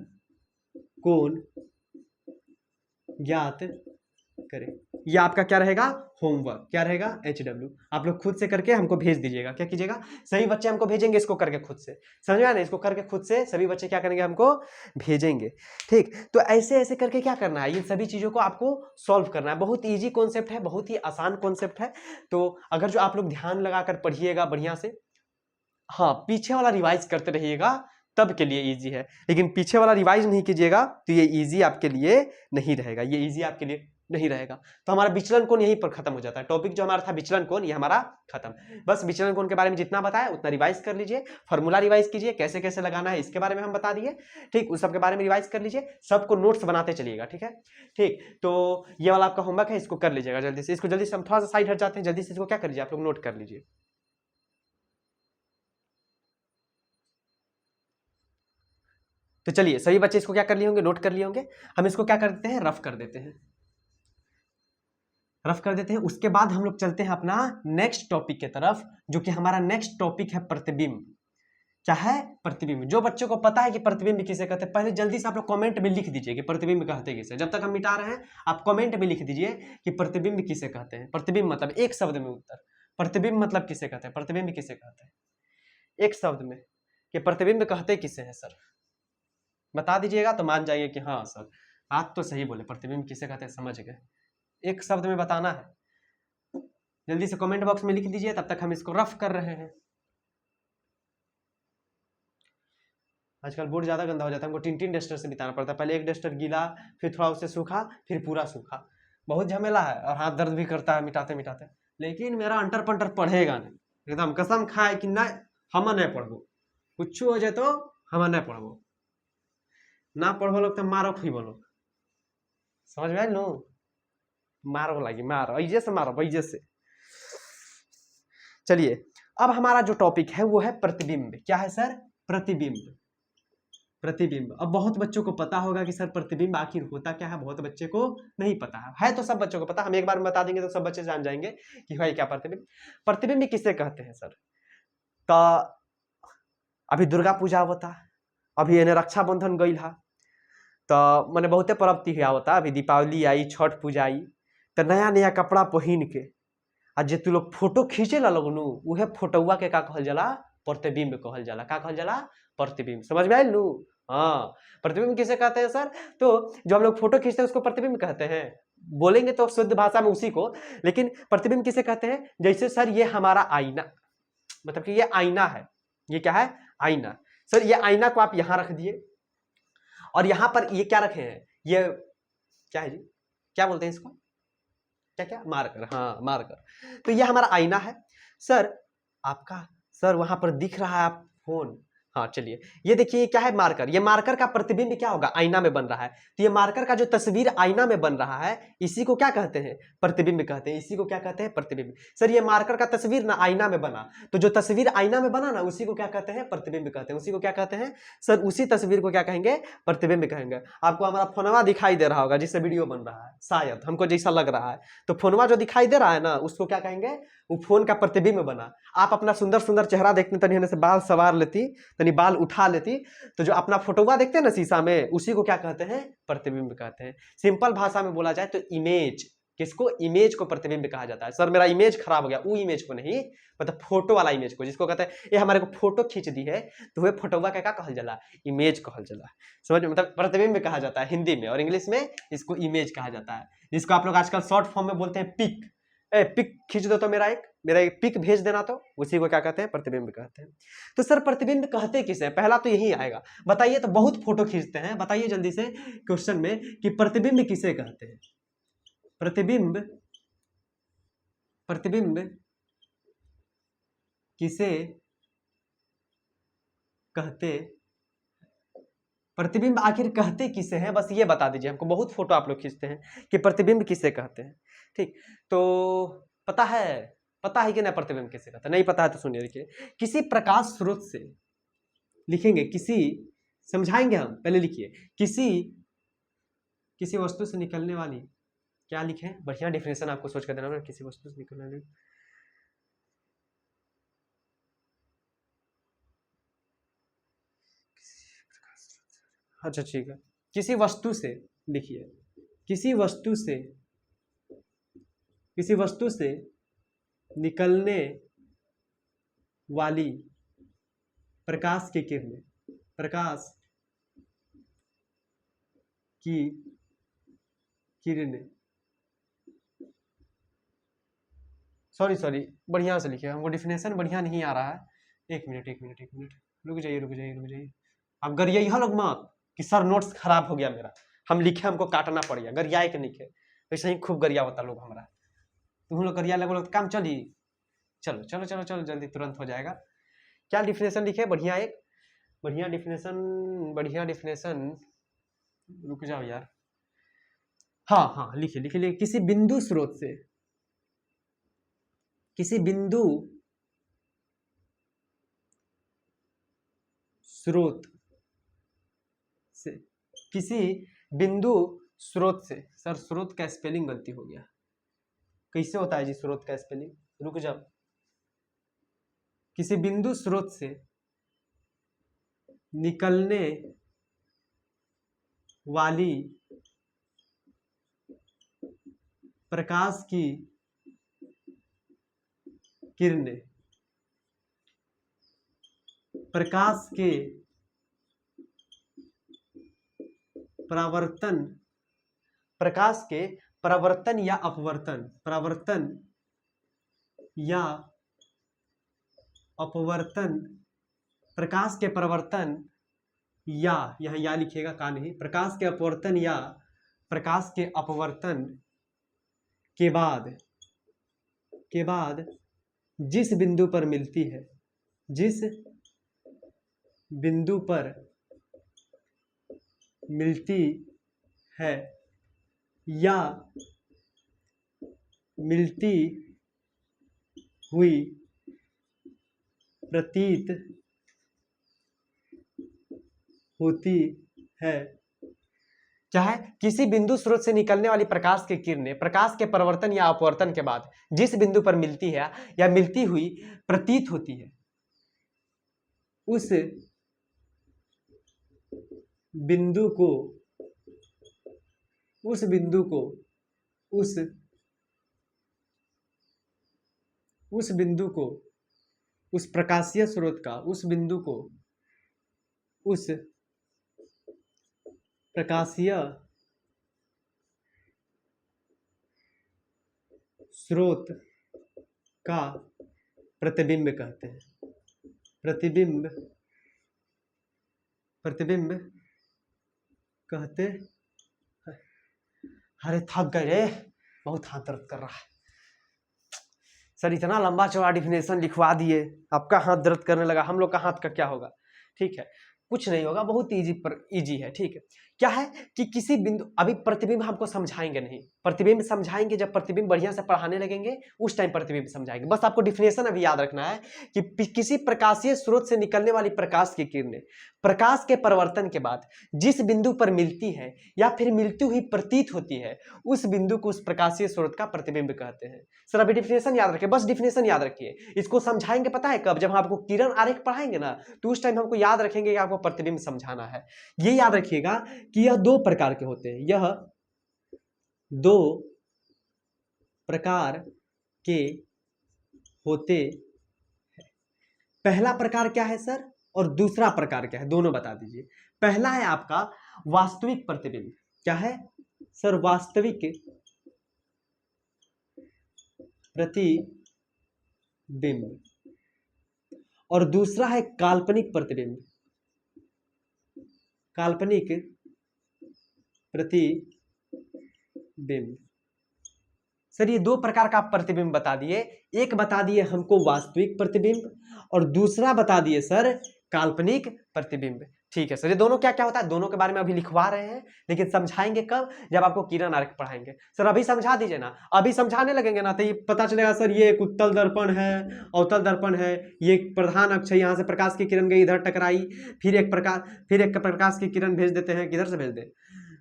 कोण ज्ञात करें। ये आपका क्या रहेगा, होमवर्क, क्या रहेगा HW। आप लोग खुद से करके हमको भेज दीजिएगा। क्या कीजिएगा, सभी बच्चे हमको भेजेंगे इसको करके खुद से, समझ में आया ना, इसको करके खुद से सभी बच्चे क्या करेंगे, हमको भेजेंगे, ठीक। तो ऐसे ऐसे करके क्या करना है, इन सभी चीजों को आपको सॉल्व करना है। बहुत ईजी कॉन्सेप्ट है, बहुत ही आसान कॉन्सेप्ट है। तो अगर जो आप लोग ध्यान लगाकर पढ़िएगा बढ़िया से, हाँ पीछे वाला रिवाइज करते रहिएगा तब के लिए इजी है, लेकिन पीछे वाला रिवाइज नहीं कीजिएगा तो ये इजी आपके लिए नहीं रहेगा, ये इजी आपके लिए नहीं रहेगा। तो हमारा विचलन कोण यहीं पर खत्म हो जाता है। टॉपिक जो हमारा था विचलन कोण, ये हमारा खत्म। बस विचलन कोण के बारे में जितना बताया उतना रिवाइज कर लीजिए, फॉर्मूला रिवाइज कीजिए, कैसे कैसे लगाना है इसके बारे में हम बता दिए, ठीक। उस सब के बारे में रिवाइज कर लीजिए, सबको नोट्स बनाते चलिएगा, ठीक है, ठीक। तो ये वाला आपका होमवर्क है, इसको कर लीजिएगा जल्दी से। इसको जल्दी से हम थोड़ा सा साइड हट जाते हैं, जल्दी से इसको क्या कर लीजिए आप लोग, नोट कर लीजिए। तो चलिए सभी बच्चे इसको क्या कर लिए होंगे, नोट कर लिए होंगे। हम इसको क्या कर देते हैं, रफ कर देते हैं, रफ कर देते हैं। उसके बाद हम लोग चलते हैं अपना नेक्स्ट टॉपिक की तरफ, जो कि हमारा नेक्स्ट टॉपिक है प्रतिबिंब। क्या है? प्रतिबिंब। जो बच्चों को पता है कि प्रतिबिंब किसे कहते हैं, पहले जल्दी से आप लोग कमेंट में लिख दीजिए कि प्रतिबिंब कहते किसे। जब तक हम मिटा रहे हैं आप कमेंट में लिख दीजिए कि प्रतिबिंब किसे कहते हैं। प्रतिबिंब मतलब एक शब्द में उत्तर, प्रतिबिंब मतलब किसे कहते हैं, प्रतिबिंब किसे कहते हैं, एक शब्द में कि प्रतिबिंब कहते किसे हैं सर, बता दीजिएगा तो मान जाइए कि हाँ सर बात तो सही बोले, प्रतिबिंब किसे कहते हैं समझ गए। एक शब्द में बताना है, जल्दी से कमेंट बॉक्स में लिख दीजिए, तब तक हम इसको रफ कर रहे हैं। आजकल बोर्ड ज्यादा गंदा हो जाता है, हमको 3 डस्टर से बिताना पड़ता है, पहले एक डस्टर गीला, फिर थोड़ा उससे सूखा, फिर पूरा सूखा, बहुत झमेला है और हाथ दर्द भी करता है मिटाते मिटाते। लेकिन मेरा अंटर पंटर पढ़ेगा नहीं, एकदम कसम खाए कि ना हम नहीं पढ़बो, कुछ हो जाए तो हम नहीं पढ़बो, ना पढ़ो लोग तो मारो खुबो लोग, समझ में आए नो, मारो लगी मारो ऐजे से मारो ऐजे से। चलिए अब हमारा जो टॉपिक है वो है प्रतिबिंब। क्या है सर? प्रतिबिंब। प्रतिबिंब। अब बहुत बच्चों को पता होगा कि सर प्रतिबिंब आखिर होता क्या है, बहुत बच्चे को नहीं पता है तो सब बच्चों को पता, हम एक बार में बता देंगे तो सब बच्चे जान जाएंगे कि भाई क्या प्रतिबिंब। प्रतिबिंब किसे कहते हैं सर? तो अभी दुर्गा पूजा होता, अभी एने रक्षाबंधन गई हा, तो मैंने बहुते पर्व त्योहार होता, अभी दीपावली आई, छठ पूजा आई, तो नया नया कपड़ा पहन के आ जे तू लोग फोटो खींचे ला लोग नु, उहे फोटोवा के का कहल जाला? प्रतिबिंब कहल जाला। का कहल जाला? प्रतिबिंब। समझ में आयल नु? हाँ, प्रतिबिंब किसे कहते हैं सर? तो जो हम लोग फोटो खींचते हैं उसको प्रतिबिंब कहते हैं, बोलेंगे तो शुद्ध भाषा में उसी को, लेकिन प्रतिबिंब किसे कहते हैं? जैसे सर ये हमारा आईना, मतलब कि ये आईना है, ये क्या है? आईना। सर ये आईना को आप यहां रख दिए और यहां पर ये क्या रखे हैं? ये क्या है जी, क्या बोलते हैं इसको? क्या क्या? मार्कर। हाँ मार्कर। तो ये हमारा आईना है सर, आपका सर वहां पर दिख रहा है आप फोन, हाँ चलिए ये देखिए क्या है? मार्कर। ये मार्कर का प्रतिबिंब क्या होगा? आईना में बन रहा है, तो ये मार्कर का जो तस्वीर आईना में बन रहा है इसी को क्या कहते हैं? प्रतिबिंब कहते हैं। इसी को क्या कहते हैं? प्रतिबिंब। सर ये मार्कर का तस्वीर ना आईना में बना, तो जो तस्वीर आईना में बना ना उसी को क्या कहते हैं? प्रतिबिंब कहते हैं। उसी को क्या कहते हैं सर? उसी तस्वीर को क्या कहेंगे? प्रतिबिंब कहेंगे। आपको हमारा फोनवा दिखाई दे रहा होगा जिससे वीडियो बन रहा है, शायद हमको जैसा लग रहा है, तो फोनवा जो दिखाई दे रहा है ना उसको क्या कहेंगे? वो फोन का प्रतिबिंब बना। आप अपना सुंदर सुंदर चेहरा देखते तनी होने से बाल सवार लेती, तनी बाल उठा लेती, तो जो अपना फोटोवा देखते हैं ना शीशा में उसी को क्या कहते हैं? प्रतिबिंब कहते हैं। सिंपल भाषा में बोला जाए तो इमेज, किसको? इमेज को प्रतिबिंब कहा जाता है। सर मेरा इमेज खराब हो गया, वो इमेज को नहीं, मतलब फोटो वाला इमेज को, जिसको कहते हैं ये हमारे को फोटो खींच दी है तो वह फोटोवा का क्या कहल जाला? इमेज कहल जाला। समझ में? मतलब प्रतिबिंब कहा जाता है हिंदी में, और इंग्लिश में इसको इमेज कहा जाता है, जिसको आप लोग आजकल शॉर्ट फॉर्म में बोलते हैं पिक। पिक खींच दो तो मेरा एक पिक भेज देना, तो उसी को क्या कहते हैं? प्रतिबिंब कहते हैं। तो सर प्रतिबिंब कहते किसे हैं? पहला तो यही आएगा, बताइए। तो बहुत फोटो खींचते हैं, बताइए जल्दी से क्वेश्चन में कि प्रतिबिंब किसे कहते हैं? प्रतिबिंब, प्रतिबिंब किसे कहते, प्रतिबिंब आखिर कहते किसे हैं, बस ये बता दीजिए हमको। बहुत फोटो आप लोग खींचते हैं कि प्रतिबिंब किसे कहते हैं, ठीक। तो पता है, पता है कि नहीं प्रतिबिंब किसे कहते हैं? नहीं पता है तो सुनिए, देखिए किसी प्रकाश स्रोत से, लिखेंगे किसी, समझाएंगे हम, पहले लिखिए किसी वस्तु से निकलने वाली, क्या लिखें? बढ़िया डिफिनेशन आपको सोच कर देना है, किसी वस्तु से निकलने वाली, अच्छा ठीक है, किसी वस्तु से, लिखिए किसी वस्तु से, किसी वस्तु से निकलने वाली प्रकाश की किरणें, प्रकाश की किरणें, सॉरी बढ़िया से लिखिए, हमको डिफिनेशन बढ़िया नहीं आ रहा है। एक मिनट रुक जाइए। अब गरिया लोग मत कि सर नोट्स खराब हो गया मेरा, हम लिखे हमको काटना पड़ गया, गरिया के लिखे, वैसे ही खूब गरिया होता लोग हमारा, तुम लोग गरिया लगो काम चली। चलो जल्दी तुरंत हो जाएगा। क्या डिफिनेशन लिखे? बढ़िया डिफिनेशन, रुक जाओ यार। हाँ लिखिए किसी बिंदु स्रोत से, किसी बिंदु स्रोत से, किसी बिंदु स्रोत से। सर स्रोत का स्पेलिंग गलती हो गया, कैसे होता है जी स्रोत का स्पेलिंग? रुक जाओ। किसी बिंदु स्रोत से निकलने वाली प्रकाश की किरणें, प्रकाश के परावर्तन, प्रकाश के परावर्तन या अपवर्तन, परावर्तन या अपवर्तन, प्रकाश के परावर्तन या, यह या लिखिएगा का नहीं, प्रकाश के अपवर्तन या प्रकाश के अपवर्तन के बाद जिस बिंदु पर मिलती है, जिस बिंदु पर मिलती है या मिलती हुई प्रतीत होती है, क्या है, किसी बिंदु स्रोत से निकलने वाली प्रकाश की किरणें प्रकाश के परिवर्तन या अपवर्तन के बाद जिस बिंदु पर मिलती है या मिलती हुई प्रतीत होती है, उस बिंदु को उस प्रकाशीय स्रोत का, उस बिंदु को उस प्रकाशीय स्रोत का प्रतिबिंब कहते हैं, प्रतिबिंब कहते हैं। अरे थक गए रे, बहुत हाथ दर्द कर रहा है सर, इतना लंबा चौड़ा डिफिनेशन लिखवा दिए, आपका हाथ दर्द करने लगा, हम लोग का हाथ का क्या होगा। ठीक है, कुछ नहीं होगा, बहुत इजी है। ठीक है, क्या है कि किसी बिंदु, अभी प्रतिबिंब हमको समझाएंगे नहीं, प्रतिबिंब समझाएंगे जब प्रतिबिंब बढ़िया से पढ़ाने लगेंगे उस टाइम प्रतिबिंब समझाएंगे। बस आपको डिफिनेशन अभी याद रखना है कि किसी प्रकाशीय स्रोत से निकलने वाली प्रकाश की किरणें प्रकाश के परिवर्तन के बाद जिस बिंदु पर मिलती है या फिर मिलती हुई प्रतीत होती है, उस बिंदु को उस प्रकाशीय स्रोत का प्रतिबिंब कहते हैं। सर अभी डिफिनेशन याद रखिए, बस डिफिनेशन याद रखिए, इसको समझाएंगे पता है कब, जब हम आपको किरण आरेख पढ़ाएंगे ना, तो उस टाइम हमको याद रखेंगे कि आपको प्रतिबिंब समझाना है। ये याद रखिएगा कि यह दो प्रकार के होते हैं, यह दो प्रकार के होते हैं। पहला प्रकार क्या है सर और दूसरा प्रकार क्या है, दोनों बता दीजिए। पहला है आपका वास्तविक प्रतिबिंब, क्या है सर, वास्तविक प्रतिबिंब, और दूसरा है काल्पनिक प्रतिबिंब, काल्पनिक प्रतिबिंब। सर ये दो प्रकार का प्रतिबिंब बता दिए, एक बता दिए हमको वास्तविक प्रतिबिंब और दूसरा बता दिए सर काल्पनिक प्रतिबिंब। ठीक है सर, ये दोनों क्या क्या होता है, दोनों के बारे में अभी लिखवा रहे हैं, लेकिन समझाएंगे कब, जब आपको किरण आरेख पढ़ाएंगे। सर अभी समझा दीजिए ना, अभी समझाने लगेंगे ना तो ये पता चलेगा सर ये एक उत्तल दर्पण है, अवतल दर्पण है, ये एक प्रधान अक्ष है, यहाँ से प्रकाश की किरण गई इधर टकराई, फिर एक प्रकाश की किरण भेज देते हैं, किधर से भेज दे,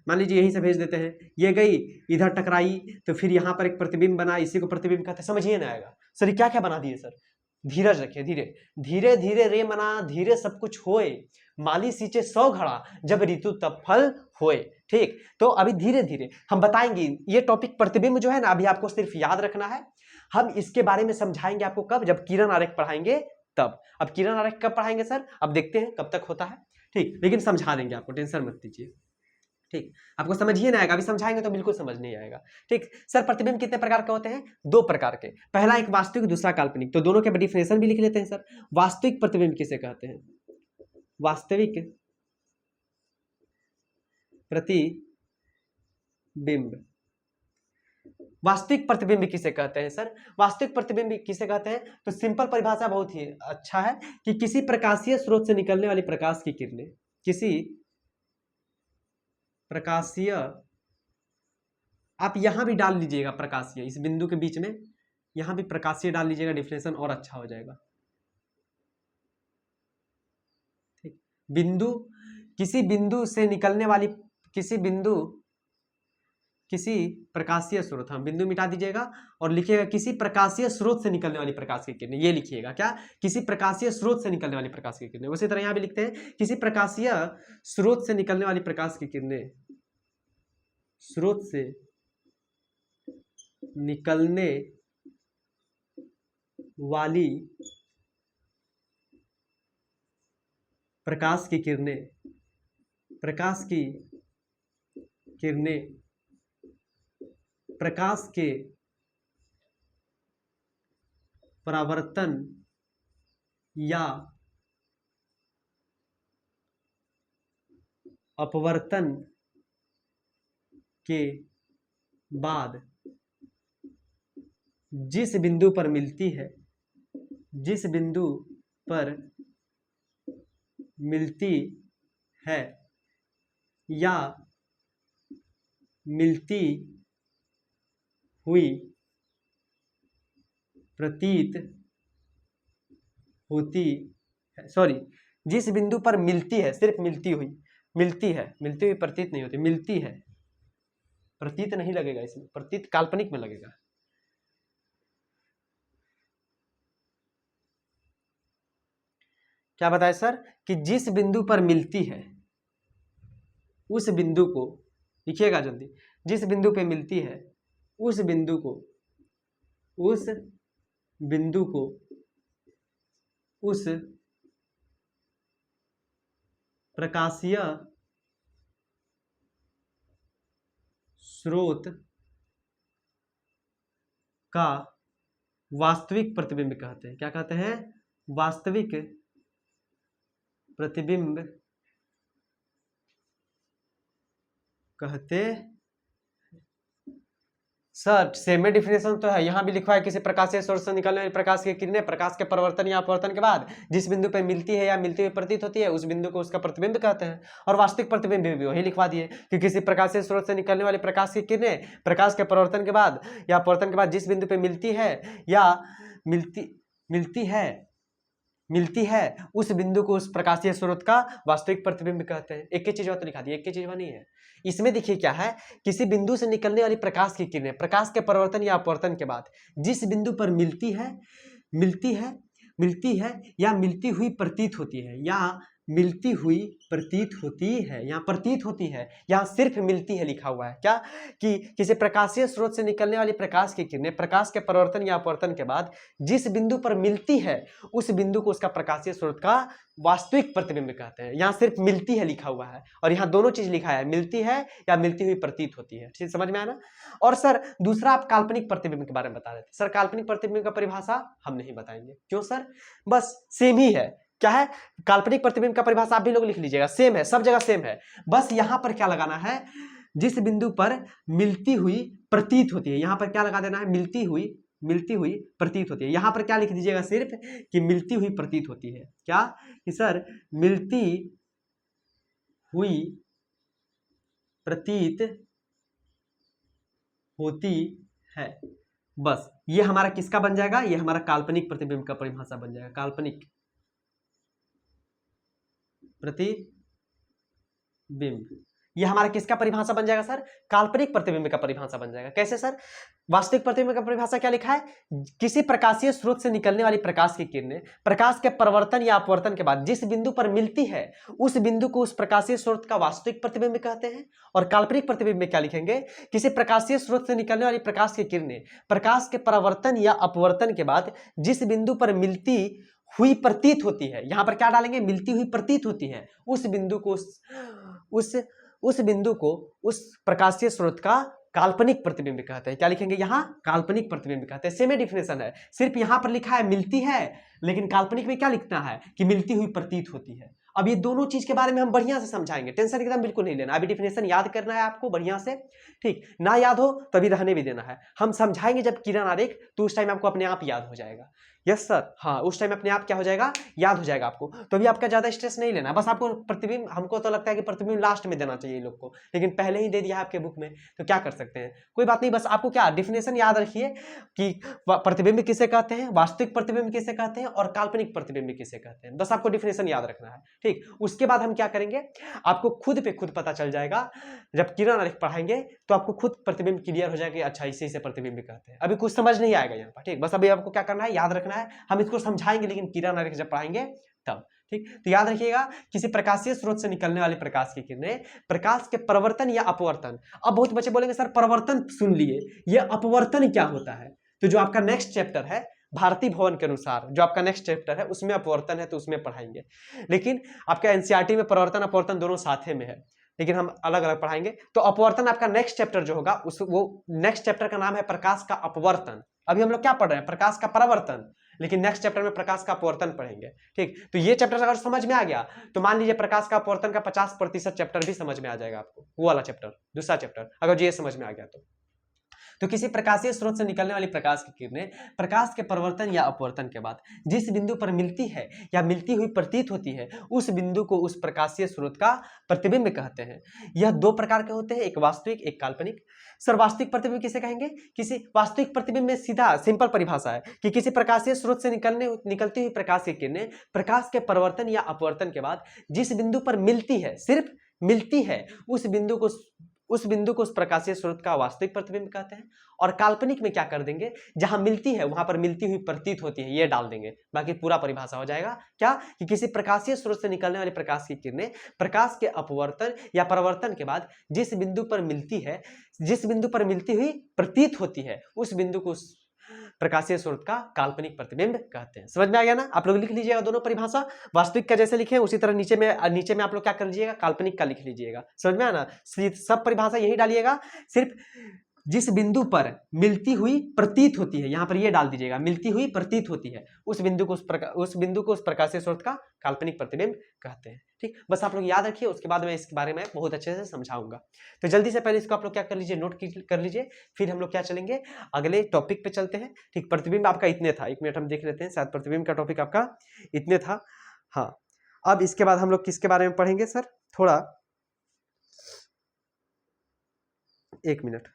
मान लीजिए यहीं से भेज देते हैं, ये गई इधर टकराई तो फिर यहाँ पर एक प्रतिबिंब बना, इसी को प्रतिबिंब कहते हैं। समझिए ना आएगा सर, क्या क्या बना दिए सर, धीरज रखिए, धीरे धीरे धीरे रे मना धीरे सब कुछ होए, माली सींचे 100 घड़ा जब ऋतु तब फल होए। ठीक, तो अभी धीरे धीरे हम बताएंगे ये टॉपिक प्रतिबिंब जो है ना, अभी आपको सिर्फ याद रखना है, हम इसके बारे में समझाएंगे आपको कब, जब किरण आरेख पढ़ाएंगे तब। अब किरण आरेख कब पढ़ाएंगे सर, अब देखते हैं कब तक होता है। ठीक, लेकिन समझा देंगे आपको, टेंशन मत लीजिए। ठीक, आपको समझ ही नहीं आएगा, अभी समझाएंगे तो बिल्कुल समझ नहीं आएगा। ठीक सर, प्रतिबिंब कितने प्रकार के होते हैं, दो प्रकार के, पहला एक वास्तविक दूसरा काल्पनिक, तो दोनों के डिफिनेशन भी लिख लेते हैं सर। वास्तविक प्रतिबिंब किसे कहते हैं, वास्तविक प्रतिबिंब, वास्तविक प्रतिबिंब किसे कहते हैं सर, वास्तविक प्रतिबिंब किसे कहते हैं, तो सिंपल परिभाषा बहुत ही अच्छा है कि किसी प्रकाशीय स्रोत से निकलने वाली प्रकाश की किरणें, किसी प्रकाशीय, आप यहां भी डाल लीजिएगा प्रकाशीय, इस बिंदु के बीच में यहां भी प्रकाशीय डाल लीजिएगा, डिफिनेशन और अच्छा हो जाएगा। ठीक, बिंदु, किसी बिंदु से निकलने वाली, किसी बिंदु किसी प्रकाशीय स्रोत, हम बिंदु मिटा दीजिएगा और लिखिएगा किसी प्रकाशीय स्रोत से निकलने वाली प्रकाश की किरणें, ये लिखिएगा क्या, किसी प्रकाशीय स्रोत से निकलने वाली प्रकाश की किरणें। उसी तरह यहाँ भी लिखते हैं किसी प्रकाशीय स्रोत से निकलने वाली प्रकाश की किरणें, स्रोत से निकलने वाली प्रकाश की किरणें, प्रकाश की किरणें प्रकाश के परावर्तन या अपवर्तन के बाद जिस बिंदु पर मिलती है, जिस बिंदु पर मिलती है या मिलती हुई प्रतीत होती है, सॉरी, जिस बिंदु पर मिलती है, सिर्फ मिलती हुई, मिलती है, मिलती हुई प्रतीत नहीं होती, मिलती है, प्रतीत नहीं लगेगा इसमें, प्रतीत काल्पनिक में लगेगा। क्या बताए सर कि जिस बिंदु पर मिलती है उस बिंदु को, लिखिएगा जल्दी, जिस बिंदु पे मिलती है उस बिंदु को, उस बिंदु को उस प्रकाशीय स्रोत का वास्तविक प्रतिबिंब कहते हैं। क्या कहते हैं? वास्तविक प्रतिबिंब कहते। सर सेम डिफिनेशन तो है, यहाँ भी लिखा है किसी प्रकाशीय स्रोत से निकलने वाली प्रकाश की किरणें प्रकाश के परिवर्तन या अपवर्तन के बाद जिस बिंदु पर मिलती है या मिलती हुई प्रतीत होती है उस बिंदु को उसका प्रतिबिंब कहते हैं। और वास्तविक प्रतिबिंब भी वही लिखवा दिए कि किसी प्रकाशीय स्रोत से निकलने वाली प्रकाश की किरणें प्रकाश के परिवर्तन के बाद या अपवर्तन के बाद जिस बिंदु पर मिलती है या मिलती है उस बिंदु को उस प्रकाशीय स्रोत का वास्तविक प्रतिबिंब कहते हैं। एक ही चीज तो लिखा दी, एक ही चीज नहीं है। इसमें देखिए क्या है, किसी बिंदु से निकलने वाली प्रकाश की किरणें प्रकाश के परिवर्तन या अपवर्तन के बाद जिस बिंदु पर मिलती है या मिलती हुई प्रतीत होती है, या मिलती हुई प्रतीत होती है, यहाँ प्रतीत होती है, यहाँ सिर्फ मिलती है लिखा हुआ है। क्या कि किसी प्रकाशीय स्रोत से निकलने वाली प्रकाश की किरणें प्रकाश के परिवर्तन या अपवर्तन के बाद जिस बिंदु पर मिलती है उस बिंदु को उसका प्रकाशीय स्रोत का वास्तविक प्रतिबिंब कहते हैं। यहाँ सिर्फ मिलती है लिखा हुआ है और यहाँ दोनों चीज लिखा है, मिलती है या मिलती हुई प्रतीत होती है। ठीक समझ में आया ना? और सर दूसरा आप काल्पनिक प्रतिबिंब के बारे में बता देते। सर काल्पनिक प्रतिबिंब का परिभाषा हम नहीं बताएंगे, क्यों सर? बस सेम ही है। क्या है? काल्पनिक प्रतिबिंब का परिभाषा आप भी लोग लिख लीजिएगा, सेम है, सब जगह सेम है। बस यहां पर क्या लगाना है, जिस बिंदु पर मिलती हुई प्रतीत होती है, यहां पर क्या लगा देना है, मिलती हुई प्रतीत होती है। यहां पर क्या लिख दीजिएगा, सिर्फ कि मिलती हुई प्रतीत होती है। क्या कि सर मिलती हुई प्रतीत होती है। बस ये हमारा किसका बन जाएगा, ये हमारा काल्पनिक प्रतिबिंब का परिभाषा बन जाएगा। काल्पनिक प्रतिबिंब ये हमारा किसका परिभाषा बन जाएगा सर? काल्पनिक प्रतिबिंब का परिभाषा बन जाएगा। कैसे सर? वास्तविक प्रतिबिंब का परिभाषा क्या लिखा है, किसी प्रकाशीय स्रोत से निकलने वाली प्रकाश की किरणें प्रकाश के परिवर्तन या अपवर्तन के बाद जिस बिंदु पर मिलती है उस बिंदु को उस प्रकाशीय स्रोत का वास्तविक प्रतिबिंब कहते हैं। और काल्पनिक प्रतिबिंब में क्या लिखेंगे, किसी प्रकाशीय स्रोत से निकलने वाली प्रकाश की किरणें प्रकाश के परिवर्तन या अपवर्तन के बाद जिस बिंदु पर मिलती हुई प्रतीत होती है, यहां पर क्या डालेंगे, मिलती हुई प्रतीत होती है, उस बिंदु को उस बिंदु को उस प्रकाशीय स्रोत का काल्पनिक प्रतिबिंब कहते हैं। क्या लिखेंगे यहाँ? काल्पनिक प्रतिबिंब कहते हैं। सेम डिफिनेशन है, सिर्फ यहाँ पर लिखा है मिलती है, लेकिन काल्पनिक में क्या लिखना है कि मिलती हुई प्रतीत होती है। अब ये दोनों चीज के बारे में हम बढ़िया से समझाएंगे, टेंशन एकदम बिल्कुल नहीं लेना। अभी डिफिनेशन याद करना है आपको बढ़िया से, ठीक ना याद हो तभी रहने भी देना है। हम समझाएंगे जब किरण आरेख, तो उस टाइम आपको अपने आप याद हो जाएगा। यस सर, हाँ उस टाइम अपने आप क्या हो जाएगा, याद हो जाएगा आपको। तो अभी आपका ज्यादा स्ट्रेस नहीं लेना, बस आपको प्रतिबिंब, हमको तो लगता है कि प्रतिबिंब लास्ट में देना चाहिए लोग को, लेकिन पहले ही दे दिया है आपके बुक में, तो क्या कर सकते हैं, कोई बात नहीं। बस आपको क्या डिफिनेशन याद रखिए कि प्रतिबिंब किसे कहते हैं, वास्तविक प्रतिबिंब किसे कहते हैं और काल्पनिक प्रतिबिंब किसे कहते हैं, बस आपको डिफिनेशन याद रखना है, ठीक। उसके बाद हम क्या करेंगे, आपको खुद पे खुद पता चल जाएगा, जब किरण आरेख पढ़ाएंगे तो आपको खुद प्रतिबिंब क्लियर हो जाएगा कि अच्छा इसी से प्रतिबिंब कहते हैं। अभी कुछ समझ नहीं आएगा यहाँ पर, ठीक, बस अभी आपको क्या करना है, याद रखना है। हम इसको समझाएंगे लेकिन किरण आरेख जब पढ़ाएंगे तब, ठीक। तो याद रखिएगा, किसी प्रकाशीय स्रोत से निकलने वाली प्रकाश की किरणें प्रकाश के परिवर्तन या अपवर्तन। अब बहुत बच्चे बोलेंगे सर परिवर्तन सुन लिए, ये अपवर्तन क्या होता है, तो जो आपका नेक्स्ट चैप्टर है भारती भवन के अनुसार, जो आपका नेक्स्ट चैप्टर है उसमें अपवर्तन है, तो उसमें पढ़ाएंगे। लेकिन आपका एनसीईआरटी में परिवर्तन अपवर्तन दोनों साथ में है, लेकिन हम अलग अलग पढ़ाएंगे। तो अपवर्तन आपका नेक्स्ट चैप्टर जो होगा वो नेक्स्ट चैप्टर का नाम है प्रकाश का अपवर्तन। अभी हम लोग क्या पढ़ रहे हैं, प्रकाश का परावर्तन, लेकिन नेक्स्ट चैप्टर में प्रकाश का अपवर्तन पढ़ेंगे, ठीक। तो ये चैप्टर अगर समझ में आ गया तो मान लीजिए प्रकाश का अपवर्तन का 50% चैप्टर भी समझ में आ जाएगा आपको, वो वाला चैप्टर, दूसरा चैप्टर, अगर ये समझ में आ गया तो किसी प्रकाशीय स्रोत से निकलने वाली प्रकाश की किरणें प्रकाश के परिवर्तन या अपवर्तन के बाद जिस बिंदु पर मिलती है या मिलती हुई प्रतीत होती है, उस बिंदु को उस प्रकाशीय स्रोत का प्रतिबिंब कहते हैं। यह दो प्रकार के होते हैं, एक वास्तविक एक काल्पनिक। सर वास्तविक प्रतिबिंब किसे कहेंगे, किसी वास्तविक प्रतिबिंब में सीधा सिंपल परिभाषा है कि किसी प्रकाशीय स्रोत से निकलती हुई प्रकाश की किरणें प्रकाश के परिवर्तन या अपवर्तन के बाद जिस बिंदु पर मिलती है, सिर्फ मिलती है, उस बिंदु को उस प्रकाशीय स्रोत का वास्तविक प्रतिबिंब कहते हैं। और काल्पनिक में क्या कर देंगे, जहां मिलती है वहां पर मिलती हुई प्रतीत होती है, ये डाल देंगे, बाकी पूरा परिभाषा हो जाएगा क्या, कि किसी प्रकाशीय स्रोत से निकलने वाली प्रकाश की किरणें प्रकाश के अपवर्तन या परिवर्तन के बाद जिस बिंदु पर मिलती है, जिस बिंदु पर मिलती हुई प्रतीत होती है, उस बिंदु को प्रकाशीय स्रोत का काल्पनिक प्रतिबिंब कहते हैं। समझ में आ गया ना, आप लोग लिख लीजिएगा दोनों परिभाषा, वास्तविक का जैसे लिखे उसी तरह नीचे में आप लोग क्या कर लीजिएगा, काल्पनिक का लिख लीजिएगा। समझ में आया ना, सब परिभाषा यही डालिएगा, सिर्फ जिस बिंदु पर मिलती हुई प्रतीत होती है, यहां पर ये डाल दीजिएगा, मिलती हुई प्रतीत होती है, उस बिंदु को उस प्रकाशीय स्रोत का काल्पनिक प्रतिबिंब कहते हैं, ठीक। बस आप लोग याद रखिए, उसके बाद मैं इसके बारे में बहुत अच्छे से समझाऊंगा। तो जल्दी से पहले इसको आप लोग क्या कर लीजिए, नोट कर लीजिए, फिर हम लोग क्या चलेंगे, अगले टॉपिक पे चलते हैं, ठीक। प्रतिबिंब आपका इतने था, 1 मिनट हम देख लेते हैं, शायद प्रतिबिंब का टॉपिक आपका इतने था, हाँ। अब इसके बाद हम लोग किसके बारे में पढ़ेंगे सर, थोड़ा 1 मिनट,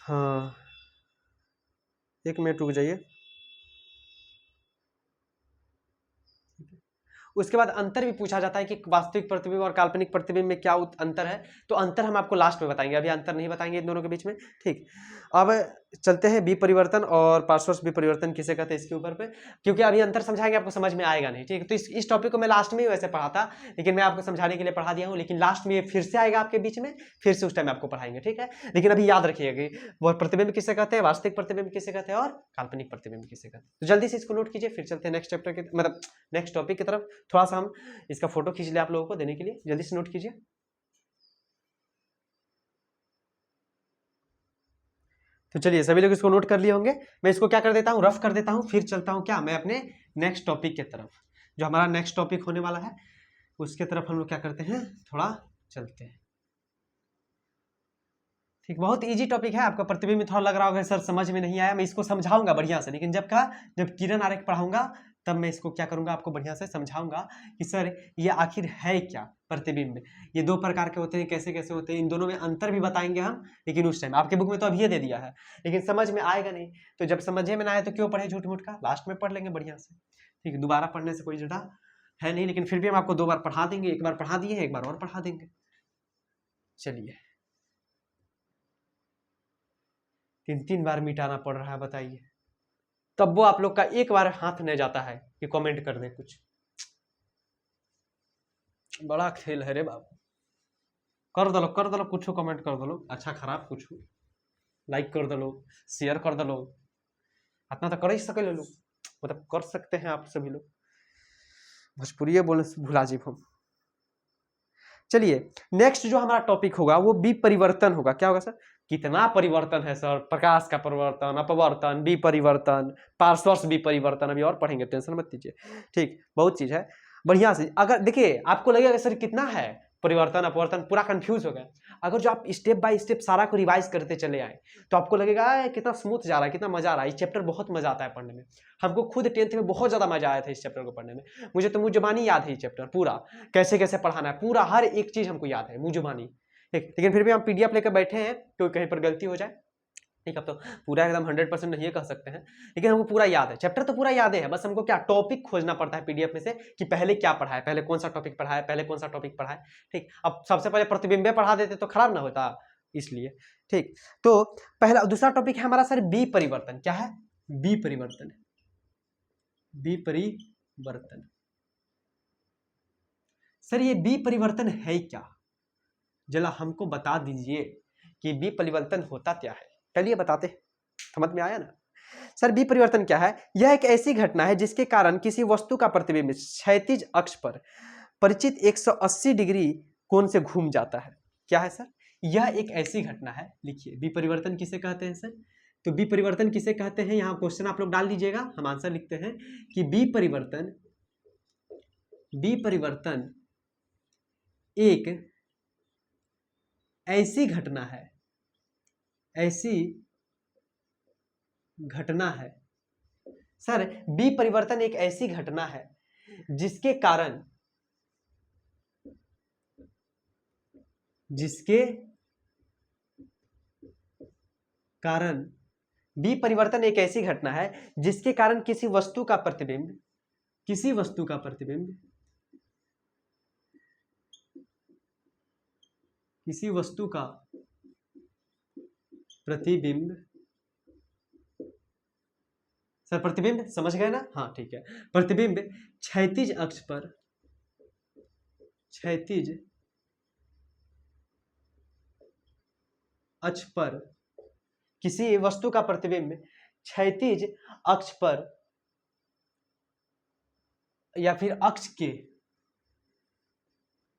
हाँ 1 मिनट रुक जाइए। उसके बाद अंतर भी पूछा जाता है कि वास्तविक प्रतिबिंब और काल्पनिक प्रतिबिंब में क्या अंतर है, तो अंतर हम आपको लास्ट में बताएंगे, अभी अंतर नहीं बताएंगे इन दोनों के बीच में, ठीक। अब चलते हैं विपरिवर्तन और पार्श्व विपरिवर्तन किसे कहते हैं इसके ऊपर पे, क्योंकि अभी अंतर समझाएंगे आपको समझ में आएगा नहीं, ठीक। तो इस टॉपिक को मैं लास्ट में ही वैसे पढ़ा था, लेकिन मैं आपको समझाने के लिए पढ़ा दिया हूँ, लेकिन लास्ट में ये फिर से आएगा आपके बीच में, फिर से उस टाइम आपको पढ़ाएंगे, ठीक है। लेकिन अभी याद रखिएगा कि वो प्रतिबिंब किसे कहते हैं, वास्तविक प्रतिबिंब किसे कहते हैं और काल्पनिक प्रतिबिंब किसे कहते हैं। तो जल्दी से इसको नोट कीजिए, फिर चलते हैं नेक्स्ट चैप्टर के, मतलब नेक्स्ट टॉपिक की तरफ। थोड़ा सा हम इसका फोटो खींच ले आप लोगों को देने के लिए, जल्दी से नोट कीजिए। तो चलिए सभी लोग इसको नोट कर लिए होंगे, मैं इसको क्या कर देता हूँ, रफ कर देता हूँ, फिर चलता हूँ क्या, मैं अपने नेक्स्ट टॉपिक की तरफ, जो हमारा नेक्स्ट टॉपिक होने वाला है उसके तरफ हम लोग क्या करते हैं, थोड़ा चलते हैं, ठीक। बहुत इजी टॉपिक है, आपका प्रतिबिंब में थोड़ा लग रहा होगा सर समझ में नहीं आया, मैं इसको समझाऊंगा बढ़िया से, लेकिन जब किरण आरेख पढ़ाऊंगा तब मैं इसको क्या करूंगा, आपको बढ़िया से समझाऊंगा कि सर ये आखिर है क्या प्रतिबिंब, ये दो प्रकार के होते हैं, कैसे कैसे होते हैं, इन दोनों में अंतर भी बताएंगे हम, लेकिन उस टाइम आपके बुक में तो अब ये दे दिया है, लेकिन समझ में आएगा नहीं, तो जब समझे में ना आए तो क्यों पढ़े झूठ मूठ का, लास्ट में पढ़ लेंगे बढ़िया से, ठीक। दोबारा पढ़ने से कोई जुड़ा है नहीं, लेकिन फिर भी हम आपको 2 बार पढ़ा देंगे, एक बार पढ़ा दिए हैं, एक बार और पढ़ा देंगे। चलिए 3 बार मिटाना पड़ रहा है, बताइए, तब वो आप लोग का एक बार हाथ नहीं जाता है कि कमेंट कर दे कुछ, बड़ा खेल है रे बाबू, कर दलो कुछ कमेंट कर दलो, अच्छा खराब कुछ लाइक कर दलो, शेयर कर दलो, इतना तो कर ही सके लोग, मतलब कर सकते हैं आप सभी लोग, भोजपुरी बोलने से भुला जी हम। चलिए नेक्स्ट जो हमारा टॉपिक होगा वो विपरिवर्तन होगा। क्या होगा सर, कितना परिवर्तन है सर, प्रकाश का परिवर्तन, अपवर्तन, विपरिवर्तन, पार्श्व विपरिवर्तन, अभी और पढ़ेंगे, टेंशन मत लीजिए, ठीक। बहुत चीज है बढ़िया से, अगर देखिए आपको लगेगा सर कितना है, परिवर्तन अपवर्तन पूरा कंफ्यूज हो गया। अगर जो आप स्टेप बाय स्टेप सारा को रिवाइज करते चले आए तो आपको लगेगा कितना स्मूथ जा रहा है, कितना मजा आ रहा है। ये चैप्टर बहुत मजा आता है पढ़ने में। हमको खुद 10th में बहुत ज्यादा मजा आया था इस चैप्टर को पढ़ने में। मुझे तो मुंह-जुबानी याद है ये चैप्टर पूरा, कैसे कैसे पढ़ाना है, पूरा हर एक चीज हमको याद है मुंह-जुबानी। ठीक, लेकिन फिर भी हम पीडीएफ लेकर बैठे हैं तो कहीं पर गलती हो जाए। ठीक, अब तो पूरा एकदम 100% नहीं कह सकते हैं, लेकिन हमको पूरा याद है, चैप्टर तो पूरा याद है। बस हमको क्या टॉपिक खोजना पड़ता है पीडीएफ में से कि पहले क्या पढ़ा है, पहले कौन सा टॉपिक पढ़ा है, पहले कौन सा टॉपिक पढ़ा है। ठीक, अब सबसे पहले प्रतिबिंबे पढ़ा देते तो खराब ना होता, इसलिए। ठीक, तो पहला दूसरा टॉपिक है हमारा सर बी परिवर्तन। क्या है? बी परिवर्तन। बी परिवर्तन सर ये बी परिवर्तन है क्या? जरा हमको बता दीजिए कि बी परिवर्तन होता क्या है। चलिए बताते, समझ में आया ना। सर बी परिवर्तन क्या है? यह एक ऐसी घटना है जिसके कारण किसी वस्तु का प्रतिबिंब क्षैतिज अक्ष पर परिचित 180 डिग्री कोण से घूम जाता है। क्या है सर? यह एक ऐसी घटना है। लिखिए बी परिवर्तन किसे कहते हैं सर? तो बी परिवर्तन किसे कहते हैं, यहाँ क्वेश्चन आप लोग डाल दीजिएगा, हम आंसर लिखते हैं कि बी परिवर्तन एक ऐसी घटना है, ऐसी घटना है। सर बी परिवर्तन एक ऐसी घटना है जिसके कारण बी परिवर्तन एक ऐसी घटना है जिसके कारण किसी वस्तु का प्रतिबिंब सर प्रतिबिंब समझ गए ना? हाँ ठीक है। प्रतिबिंब क्षैतिज अक्ष पर किसी वस्तु का प्रतिबिंब क्षैतिज अक्ष पर या फिर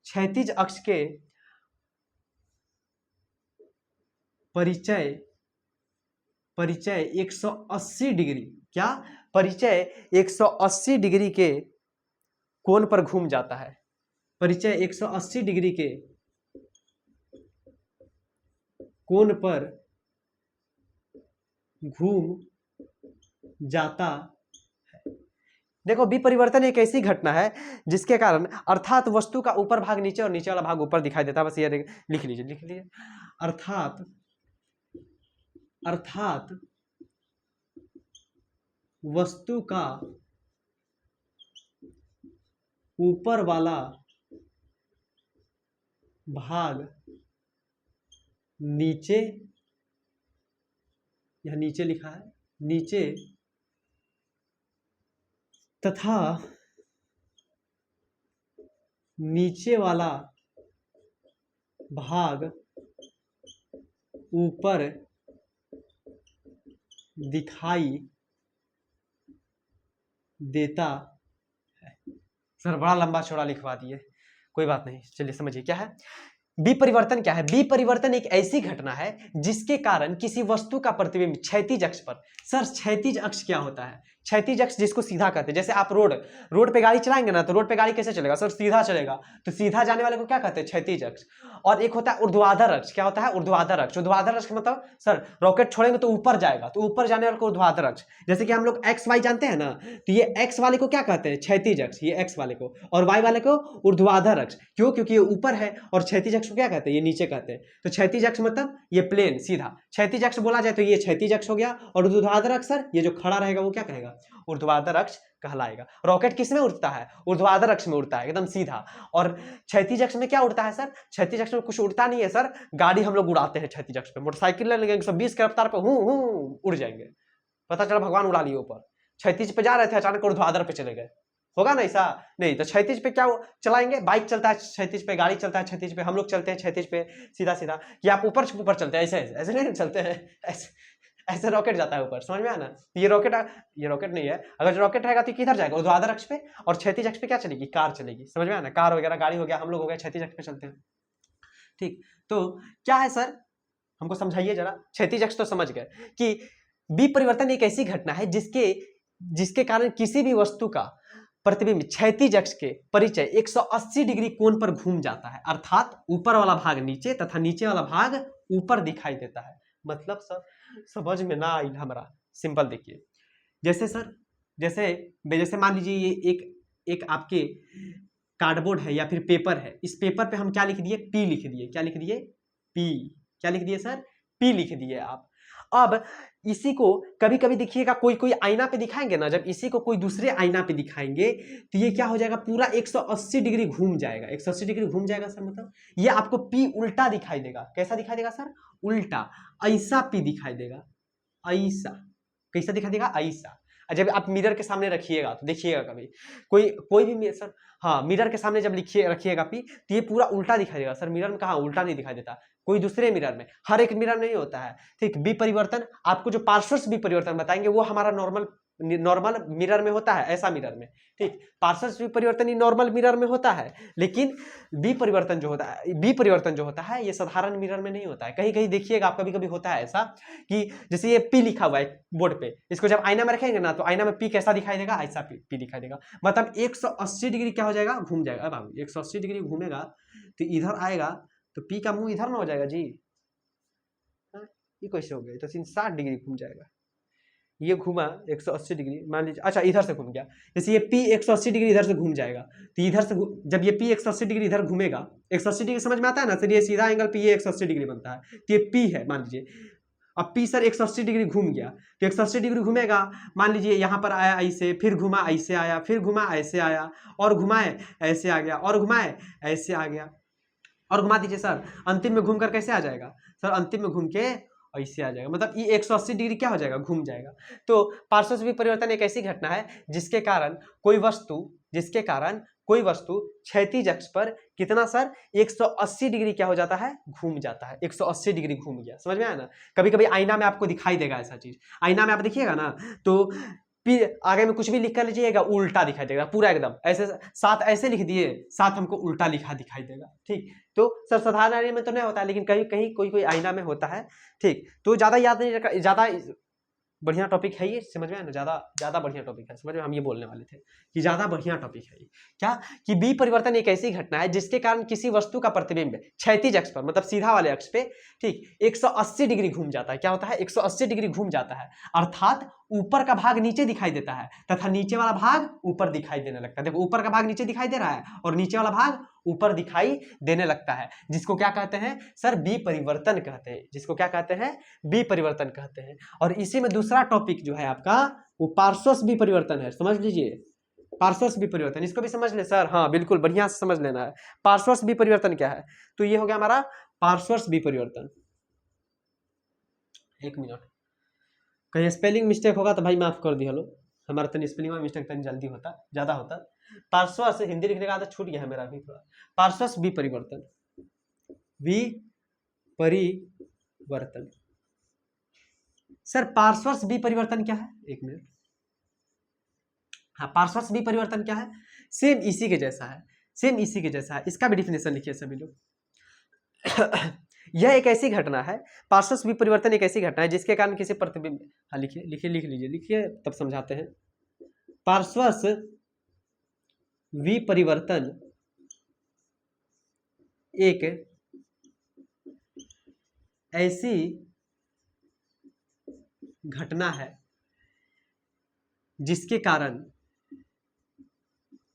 क्षैतिज अक्ष के परिचय 180 डिग्री, क्या परिचय 180 डिग्री के कोण पर घूम जाता है। परिचय 180 डिग्री के कोण पर घूम जाता है। देखो बी परिवर्तन एक ऐसी घटना है जिसके कारण अर्थात वस्तु का ऊपर भाग नीचे और नीचे वाला भाग ऊपर दिखाई देता है। बस ये लिख लीजिए अर्थात वस्तु का ऊपर वाला भाग नीचे, यह नीचे लिखा है, नीचे तथा नीचे वाला भाग ऊपर दिखाई देता है। सर बड़ा लंबा चौड़ा लिखवा दिए, कोई बात नहीं, चलिए समझिए क्या है बी परिवर्तन। क्या है बी परिवर्तन? एक ऐसी घटना है जिसके कारण किसी वस्तु का प्रतिबिंब क्षैतिज अक्ष पर। सर क्षैतिज अक्ष क्या होता है? क्षैतिज अक्ष जिसको सीधा कहते हैं। जैसे आप रोड पे गाड़ी चलाएंगे ना, तो रोड पे गाड़ी कैसे चलेगा सर? सीधा चलेगा। तो सीधा जाने वाले को क्या कहते हैं? क्षैतिज अक्ष। और एक होता है ऊर्ध्वाधर अक्ष। क्या होता है? ऊर्ध्वाधर अक्ष। ऊर्ध्वाधर अक्ष मतलब सर रॉकेट छोड़ेंगे तो ऊपर जाएगा, तो ऊपर जाने वाले को ऊर्ध्वाधर अक्ष। जैसे कि हम लोग एक्स वाई जानते हैं ना, तो ये एक्स वाले को क्या कहते हैं? क्षैतिज अक्ष, ये एक्स वाले को। और वाई वाले को ऊर्ध्वाधर अक्ष। क्यों? क्योंकि ये ऊपर है। और क्षैतिज अक्ष को क्या कहते हैं? ये नीचे कहते हैं। तो क्षैतिज अक्ष मतलब ये प्लेन सीधा। क्षैतिज अक्ष बोला जाए तो ये क्षैतिज अक्ष हो गया। और ऊर्ध्वाधर अक्ष सर ये जो खड़ा रहेगा वो क्या कहेगा? ऊर्ध्वाधर अक्ष कहलाएगा। रॉकेट किस में उड़ता है? ऊर्ध्वाधर अक्ष में उड़ता है, एकदम सीधा। और क्षैतिज अक्ष में क्या उड़ता है सर? क्षैतिज अक्ष में कुछ उड़ता नहीं है सर, गाड़ी हम लोग उड़ाते हैं क्षैतिज अक्ष पे। मोटरसाइकिल ले लेंगे 120 की रफ्तार पे उड़ जाएंगे, पता चला भगवान उड़ा लिए ऊपर। क्षैतिज पे जा रहे थे, अचानक ऊर्ध्वाधर पे चले गए, होगा ना ऐसा? नहीं। तो क्षैतिज पे क्या चलाएंगे? बाइक चलता है क्षैतिज पे, गाड़ी चलता है क्षैतिज पे, हम लोग चलते हैं क्षैतिज पे सीधा सीधा। कि आप ऊपर चलते हैं? ऐसे नहीं चलते हैं, ऐसे रॉकेट जाता है ऊपर, समझ में आया ना? ये रॉकेट नहीं है। अगर जो रॉकेट रहेगा तो किधर जाएगा? ऊर्ध्वाधर अक्ष पे। और क्षैतिज अक्ष पे क्या चलेगी? कार चलेगी, समझ में आया ना? कार वगैरह गाड़ी हो गया, हम लोग हो गए क्षैतिज अक्ष पे चलते हैं। ठीक, तो क्या है सर, हमको समझाइए जरा। क्षैतिज अक्ष तो समझ गए कि बी परिवर्तन एक ऐसी घटना है जिसके कारण किसी भी वस्तु का प्रतिबिंब क्षैतिज अक्ष के परिचय 180 डिग्री कोण पर घूम जाता है, अर्थात ऊपर वाला भाग नीचे तथा नीचे वाला भाग ऊपर दिखाई देता है। मतलब सर समझ में ना आई हमारा, सिंपल देखिए, जैसे सर जैसे जैसे मान लीजिए ये एक आपके कार्डबोर्ड है या फिर पेपर है, इस पेपर पे हम क्या लिख दिए, पी लिख दिए, क्या लिख दिए, पी, क्या लिख दिए सर, पी लिख दिए आप। अब इसी को कभी कभी देखिएगा कोई कोई आईना पे दिखाएंगे ना, जब इसी को कोई दूसरे आईना पे दिखाएंगे तो ये क्या हो जाएगा, पूरा 180 डिग्री घूम जाएगा, 180 डिग्री घूम जाएगा सर, मतलब ये आपको पी उल्टा दिखाई देगा। कैसा दिखाई देगा सर, उल्टा, ऐसा पी दिखाई देगा, ऐसा, कैसा दिखाई देगा, ऐसा। जब आप मिरर के सामने रखिएगा तो देखिएगा कभी कोई भी सर, हाँ मिरर के सामने जब लिखिए रखिएगा पी तो ये पूरा उल्टा दिखाई देगा सर। मिरर में कहा उल्टा नहीं दिखाई देता, कोई दूसरे मिरर में, हर एक मिरर नहीं होता है, ठीक। बी परिवर्तन, आपको जो पार्श्व बी परिवर्तन बताएंगे वो हमारा नॉर्मल मिरर में होता है, ऐसा मिरर में, ठीक। पार्श्व परिवर्तन ही नॉर्मल मिरर में होता है, लेकिन बी परिवर्तन जो होता है ये साधारण मिरर में नहीं होता है। कहीं कहीं देखिएगा आप, कभी कभी होता है ऐसा कि जैसे ये पी लिखा हुआ है बोर्ड पे, इसको जब आईना में रखेंगे ना तो आईना में पी कैसा दिखाई देगा, ऐसा पी दिखाई देगा। मतलब 180 डिग्री क्या हो जाएगा, घूम जाएगा। अब 180 डिग्री घूमेगा तो इधर आएगा तो पी का मुंह इधर ना हो जाएगा जी, ये कैसे हो गया, तो 60 डिग्री घूम जाएगा। ये घूमा 180 डिग्री, मान लीजिए, अच्छा इधर से घूम गया, जैसे ये पी 180 डिग्री इधर से घूम जाएगा, तो इधर से जब ये पी 180 डिग्री इधर घूमेगा, 180 डिग्री समझ में आता है ना सर, ये सीधा एंगल पी, ये 180 डिग्री बनता है, तो ये पी है मान लीजिए। अब पी सर 180 डिग्री घूम गया, तो 180 डिग्री घूमेगा, मान लीजिए यहाँ पर आया ऐसे, फिर घुमा ऐसे आया, फिर घुमा ऐसे आया, और घुमाए ऐसे आ गया, और घुमाए ऐसे आ गया, और घुमा दीजिए सर, अंतिम में घूम कर कैसे आ जाएगा सर, अंतिम में घूम के ऐसे आ जाएगा। मतलब ये 180 डिग्री क्या हो जाएगा, घूम जाएगा। तो पार्श्व परिवर्तन एक ऐसी घटना है जिसके कारण कोई वस्तु क्षैतिज अक्ष पर कितना सर, 180 डिग्री क्या हो जाता है, घूम जाता है। 180 डिग्री घूम गया, समझ में आया ना। कभी कभी आईना में आपको दिखाई देगा ऐसा चीज, आईना में आप देखिएगा ना तो आगे में कुछ भी लिख कर लीजिएगा उल्टा दिखाई देगा पूरा एकदम, ऐसे 7 ऐसे लिख दिए, 7 हमको उल्टा लिखा दिखाई देगा, ठीक। तो सर साधारण आईने में तो नहीं होता है, लेकिन कहीं कहीं कोई आईना में होता है, ठीक। तो ज्यादा याद नहीं रखा, ज्यादा बढ़िया टॉपिक है ये, समझ में आया ना, ज्यादा बढ़िया टॉपिक है, समझ में, हम ये बोलने वाले थे कि ज्यादा बढ़िया टॉपिक है ये। क्या कि बी परिवर्तन एक ऐसी घटना है जिसके कारण किसी वस्तु का प्रतिबिंब क्षैतिज अक्ष पर, मतलब सीधा वाले अक्ष पे, ठीक, 180 डिग्री घूम जाता है। क्या होता है, 180 डिग्री घूम जाता है, अर्थात ऊपर का भाग नीचे दिखाई देता है तथा नीचे वाला भाग ऊपर दिखाई देने लगता है। देखो ऊपर का भाग नीचे दिखाई दे रहा है और नीचे वाला भाग ऊपर दिखाई देने लगता है, जिसको क्या कहते हैं सर, बी परिवर्तन कहते हैं, जिसको क्या कहते हैं, बी परिवर्तन कहते हैं। और इसी में दूसरा टॉपिक जो है आपका वो पार्श्व बी परिवर्तन है, समझ लीजिए, पार्श्व बी परिवर्तन, इसको भी समझ ले सर, हाँ बिल्कुल बढ़िया से समझ लेना है। पार्श्व बी परिवर्तन क्या है, तो ये हो गया हमारा पार्श्व बी परिवर्तन। एक मिनट, कहीं स्पेलिंग मिस्टेक होगा तो भाई माफ कर दिया लो, हमारा तनी स्पेलिंग में मिस्टेक तनी जल्दी होता, ज्यादा होता। पार्श्व से हिंदी लिखने का आदत छूट गया है मेरा भी थोड़ा। पार्श्व बी परिवर्तन, बी परिवर्तन सर, पार्श्व बी परिवर्तन क्या है, एक मिनट, हाँ पार्श्व बी परिवर्तन क्या है, सेम इसी के जैसा है, सेम इसी के जैसा है, इसका भी डिफिनेशन लिखिए सभी लोग। यह एक ऐसी घटना है, पार्श्व परिवर्तन एक ऐसी घटना है जिसके कारण किसी प्रतिबिंब, हाँ लिखिए लिखिए लिख लीजिए, लिखिए तब समझाते हैं। पार्श्व विपरिवर्तन एक ऐसी घटना है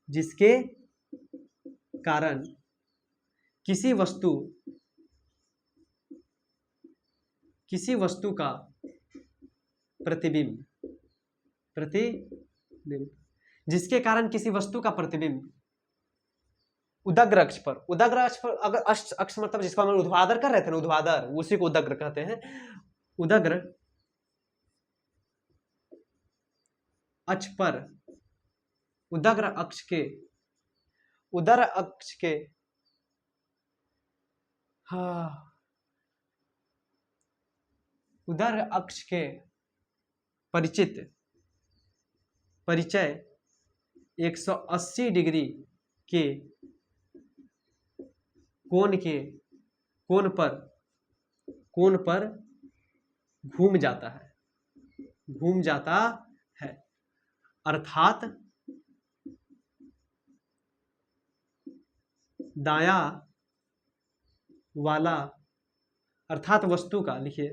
जिसके कारण किसी वस्तु का प्रतिबिंब जिसके कारण किसी वस्तु का प्रतिबिंब उदग्र अक्ष पर, अगर अक्ष मतलब जिसको हम ऊर्ध्वाधर कर रहे थे ना, ऊर्ध्वाधर, उसी को उदग्र कहते हैं। उदग्र अक्ष पर, उदग्र अक्ष के हाँ, उदग्र अक्ष के परिचय 180 डिग्री के कोण पर घूम जाता है, अर्थात दाया वाला, अर्थात वस्तु का, लिखिए,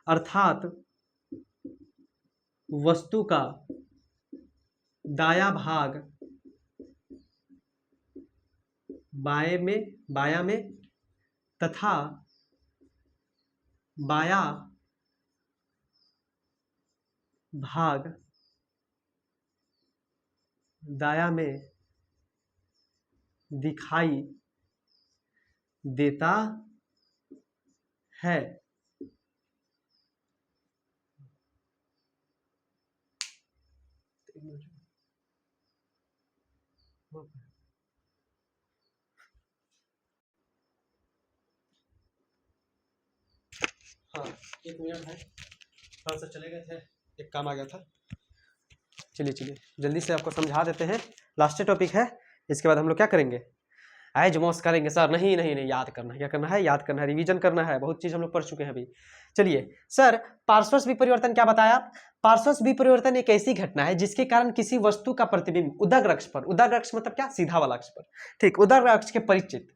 अर्थात वस्तु का दाया भाग बाया में तथा बाया भाग दाया में दिखाई देता है। हाँ, एक मिनट है, थोड़ा सा चले गए थे, एक काम आ गया था। चलिए जल्दी से आपको समझा देते हैं, लास्ट टॉपिक है, इसके बाद हम लोग क्या करेंगे, ऐज मौस करेंगे। सर नहीं नहीं नहीं, याद करना है, क्या करना है, याद करना है, रिवीजन करना है, बहुत चीज हम लोग पढ़ चुके हैं अभी। चलिए सर, पार्श्वस्थ विपरिवर्तन क्या बताया? पार्श्वस्थ विपरिवर्तन एक ऐसी घटना है जिसके कारण किसी वस्तु का प्रतिबिंब उदग्र अक्ष पर, उदग्र अक्ष मतलब क्या, सीधा वाला अक्ष पर, ठीक, उदग्र अक्ष के परिचित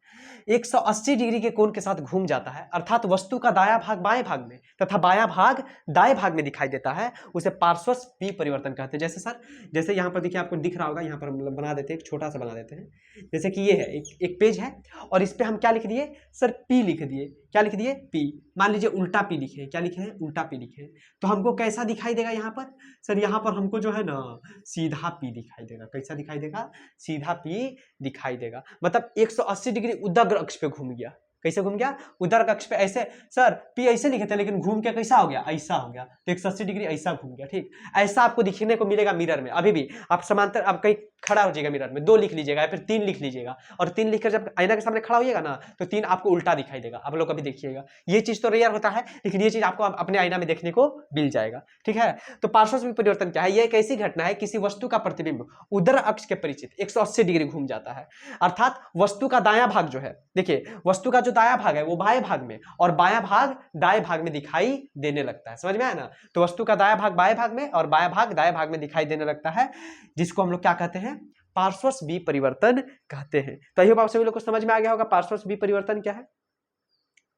180 डिग्री के कोण के साथ घूम जाता है, अर्थात वस्तु का दायां भाग बाएं भाग में तथा बायां भाग दाएं भाग में दिखाई देता है, उसे पार्श्वस्थ विपरिवर्तन कहते हैं। जैसे सर, जैसे यहाँ पर देखिए, आपको दिख रहा होगा, यहाँ पर हम बना देते हैं, एक छोटा सा बना देते हैं, जैसे कि ये है एक पेज है, और इस पे हम क्या लिख दिए सर, पी लिख दिए, क्या लिख दिए, पी, मान लीजिए उल्टा पी लिखे हैं, क्या लिखे हैं, उल्टा पी लिखे हैं, तो हमको कैसा दिखाई देगा यहाँ पर सर, यहाँ पर हमको जो है ना सीधा पी दिखाई देगा। कैसा दिखाई देगा, सीधा पी दिखाई देगा, मतलब 180 डिग्री उदग्र अक्ष पे घूम गया। कैसे घूम गया, उदग्र अक्ष पे, ऐसे सर पी ऐसे लिखे थे, लेकिन घूम के कैसा हो गया, ऐसा हो गया, तो 180 डिग्री ऐसा घूम गया, ठीक। ऐसा आपको दिखने को मिलेगा मिरर में, अभी भी आप समांतर, आप कहीं खड़ा हो जाएगा मिरर में, 2 लिख लीजिएगा या फिर 3 लिख लीजिएगा, और 3 लिखकर जब आईना के सामने खड़ा होइएगा ना, तो 3 आपको उल्टा दिखाई देगा। आप लोग कभी देखिएगा, ये चीज तो रेयर होता है, लेकिन ये चीज आपको अपने आईना में देखने को मिल जाएगा, ठीक है। तो पार्श्वस्थ विपरिवर्तन क्या है, ये एक ऐसी घटना है, किसी वस्तु का प्रतिबिंब उदर अक्ष के परिचित 180 डिग्री घूम जाता है, अर्थात वस्तु का दायां भाग जो है, देखिए वस्तु का जो दायां भाग है वो बाएं भाग में और बायां भाग दाएं भाग में दिखाई देने लगता है। समझ में आया ना, तो वस्तु का दायां भाग बाएं भाग में और बायां भाग दाएं भाग में दिखाई देने लगता है, जिसको हम लोग क्या कहते हैं, पार्श्वस्थ विपरिवर्तन कहते हैं। तो ये आप सभी लोग को समझ में आ गया होगा पार्श्वस्थ विपरिवर्तन क्या है,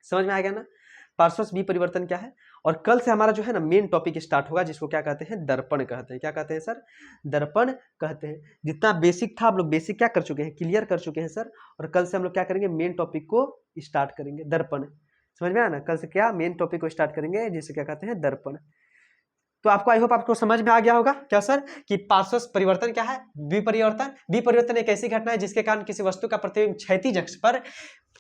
समझ में आ गया ना, पार्श्वस्थ विपरिवर्तन क्या है। और कल से हमारा जो है ना मेन टॉपिक स्टार्ट होगा, जिसको क्या कहते हैं, दर्पण कहते हैं। क्या कहते हैं सर, दर्पण कहते हैं। जितना बेसिक था आप लोग बेसिक क्या कर चुके हैं, क्लियर कर चुके हैं सर, और कल से हम लोग क्या करेंगे, मेन टॉपिक को स्टार्ट करेंगे, दर्पण। समझ में आया ना, कल से क्या मेन टॉपिक को स्टार्ट करेंगे, जिसे क्या कहते हैं, दर्पण। तो आपको आई होप आपको समझ में आ गया होगा क्या सर, कि पार्श्वस्थ परिवर्तन क्या है, विपरिवर्तन। विपरिवर्तन एक ऐसी घटना है जिसके कारण किसी वस्तु का प्रतिबिंब क्षैतिज अक्ष पर,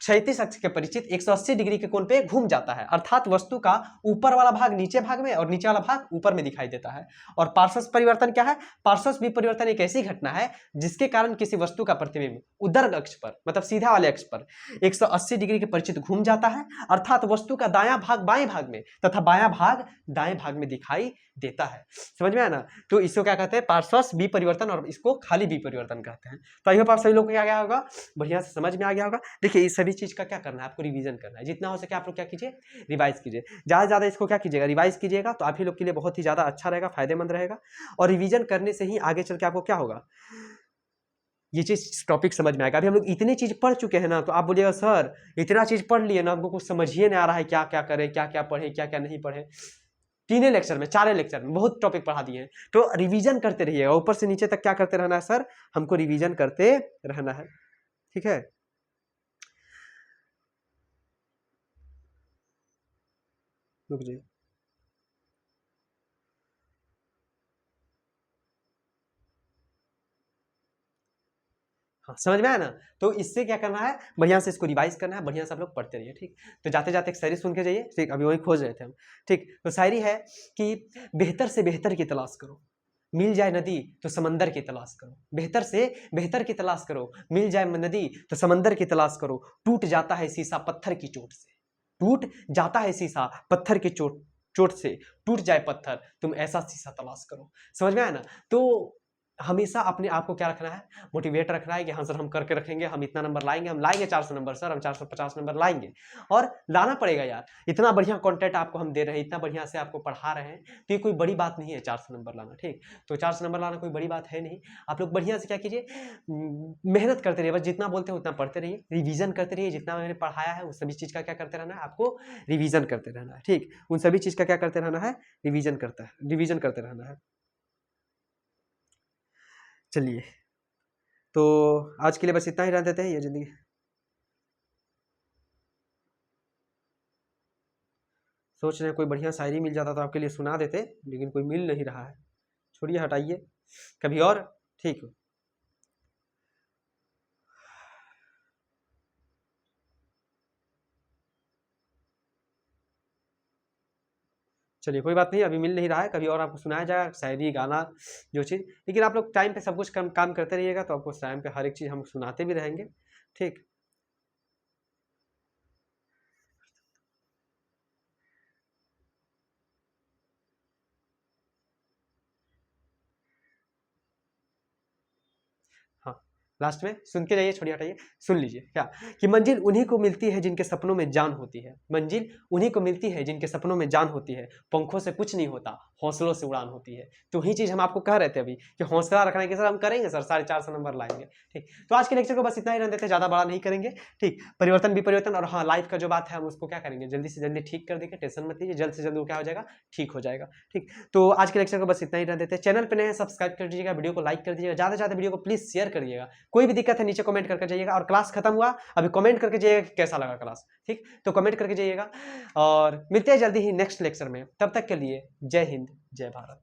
क्षैतिज अक्ष के परिचित 180 डिग्री के कोण पे घूम जाता है, अर्थात वस्तु का ऊपर वाला भाग नीचे भाग में और नीचे वाला भाग ऊपर में दिखाई देता है। और पार्श्वस्थ परिवर्तन क्या है, पार्श्वस्थ विपरिवर्तन एक ऐसी घटना है जिसके कारण किसी वस्तु का प्रतिबिंब उदर अक्ष पर, मतलब सीधा वाले अक्ष पर 180 डिग्री के परिचित घूम जाता है, अर्थात वस्तु का दायां भाग बाएं भाग में तथा बायां भाग दाएं भाग में दिखाई देता है। समझ में आया ना, तो इसको क्या कहते हैं, पार्श्वस्थ विपरिवर्तन, और इसको खाली विपरिवर्तन कहते हैं। तो आई होप आप सभी लोग को क्या गया होगा, बढ़िया से समझ में आ गया होगा। देखिए इस सभी चीज का क्या करना है, आपको रिवीजन करना है, जितना हो सके आप लोग क्या कीजिए, रिवाइज कीजिए, ज्यादा से ज्यादा इसको क्या कीजिएगा, रिवाइज कीजिएगा, तो आप ही लोग के लिए बहुत ही ज्यादा अच्छा रहेगा, फायदेमंद रहेगा। और रिवीजन करने से ही आगे चल के आपको क्या होगा, ये चीज टॉपिक समझ में आएगा। अभी हम लोग इतनी चीज पढ़ चुके हैं ना, तो आप बोलिएगा सर इतना चीज पढ़ लिए ना, हमको कुछ समझ ही नहीं आ रहा है, क्या क्या करें, क्या क्या पढ़े, क्या क्या नहीं पढ़े। 3 लेक्चर में, 4 लेक्चर में बहुत टॉपिक पढ़ा दिए हैं, तो रिवीजन करते रहिएगा, ऊपर से नीचे तक क्या करते रहना है सर, हमको रिवीजन करते रहना है, ठीक है। रुक जाइए, हाँ समझ में आया ना, तो इससे क्या करना है, बढ़िया से इसको रिवाइज करना है, बढ़िया से आप लोग पढ़ते रहिए, ठीक। तो जाते जाते एक शायरी सुन के जाइए, ठीक, अभी वही खोज रहे थे हम, ठीक। तो शायरी है कि बेहतर से बेहतर की तलाश करो, मिल जाए नदी तो समंदर की तलाश करो, बेहतर से बेहतर की तलाश करो, मिल जाए नदी तो समंदर की तलाश करो, टूट जाता है शीशा पत्थर की चोट से, टूट जाता है शीशा पत्थर की चोट से, टूट जाए पत्थर तुम ऐसा शीशा तलाश करो। समझ में आया ना, तो हमेशा अपने आप को क्या रखना है, मोटिवेट रखना है कि हाँ सर हम करके रखेंगे, हम इतना नंबर लाएंगे, हम लाएंगे 400 नंबर सर, हम 450 नंबर लाएंगे। और लाना पड़ेगा यार, इतना बढ़िया कंटेंट आपको हम दे रहे हैं, इतना बढ़िया से आपको पढ़ा रहे हैं, तो ये कोई बड़ी बात नहीं है 400 नंबर लाना। ठीक, तो 400 नंबर लाना कोई बड़ी बात है नहीं। आप लोग बढ़िया से क्या कीजिए, मेहनत करते रहिए, बस जितना बोलते हैं उतना पढ़ते रहिए, रिविजन करते रहिए, जितना मैंने पढ़ाया है उस सभी चीज़ का क्या करते रहना है, आपको रिविजन करते रहना है। ठीक, उन सभी चीज़ का क्या करते रहना है, रिविजन करते रहना है। चलिए, तो आज के लिए बस इतना ही रहने देते हैं। ये जिंदगी, सोच रहे हैं कोई बढ़िया शायरी मिल जाता तो आपके लिए सुना देते, लेकिन कोई मिल नहीं रहा है। छोड़िए, हटाइए, कभी और। ठीक है, चलिए कोई बात नहीं, अभी मिल नहीं रहा है, कभी और आपको सुनाया जाएगा शायरी, गाना, जो चीज़। लेकिन आप लोग टाइम पे सब कुछ काम करते रहिएगा, तो आपको टाइम पे हर एक चीज़ हम सुनाते भी रहेंगे। ठीक, हाँ, लास्ट में सुन के जाइए, छोड़िए हटाइए, सुन लीजिए क्या, कि मंजिल उन्हीं को मिलती है जिनके सपनों में जान होती है, मंजिल उन्हीं को मिलती है जिनके सपनों में जान होती है, पंखों से कुछ नहीं होता, हौसलों से उड़ान होती है। तो वही चीज़ हम आपको कह रहे थे अभी, कि हौसला रखना कि सर हम करेंगे सर, 450 नंबर लाएंगे। ठीक, तो आज के लेक्चर को बस इतना ही रहने देते हैं, ज़्यादा बड़ा नहीं करेंगे। ठीक, परिवर्तन भी परिवर्तन, और हाँ लाइफ का जो बात है हम उसको क्या करेंगे, जल्दी से जल्दी ठीक कर देंगे, टेंशन मत लीजिए, जल्द से जल्द वो क्या हो जाएगा, ठीक हो जाएगा। ठीक, तो आज के लेक्चर को बस इतना ही रहने देते हैं। चैनल पर नए हैं, सब्सक्राइब कर दीजिएगा, वीडियो को लाइक कर दीजिएगा, ज़्यादा से ज़्यादा वीडियो को प्लीज़ शेयर करिएगा। कोई भी दिक्कत है नीचे कमेंट करके जाइएगा, और क्लास खत्म हुआ अभी कमेंट करके जाइएगा कि कैसा लगा क्लास। ठीक, तो कमेंट करके जाइएगा, और मिलते हैं जल्दी ही नेक्स्ट लेक्चर में। तब तक के लिए जय हिंद, जय भारत।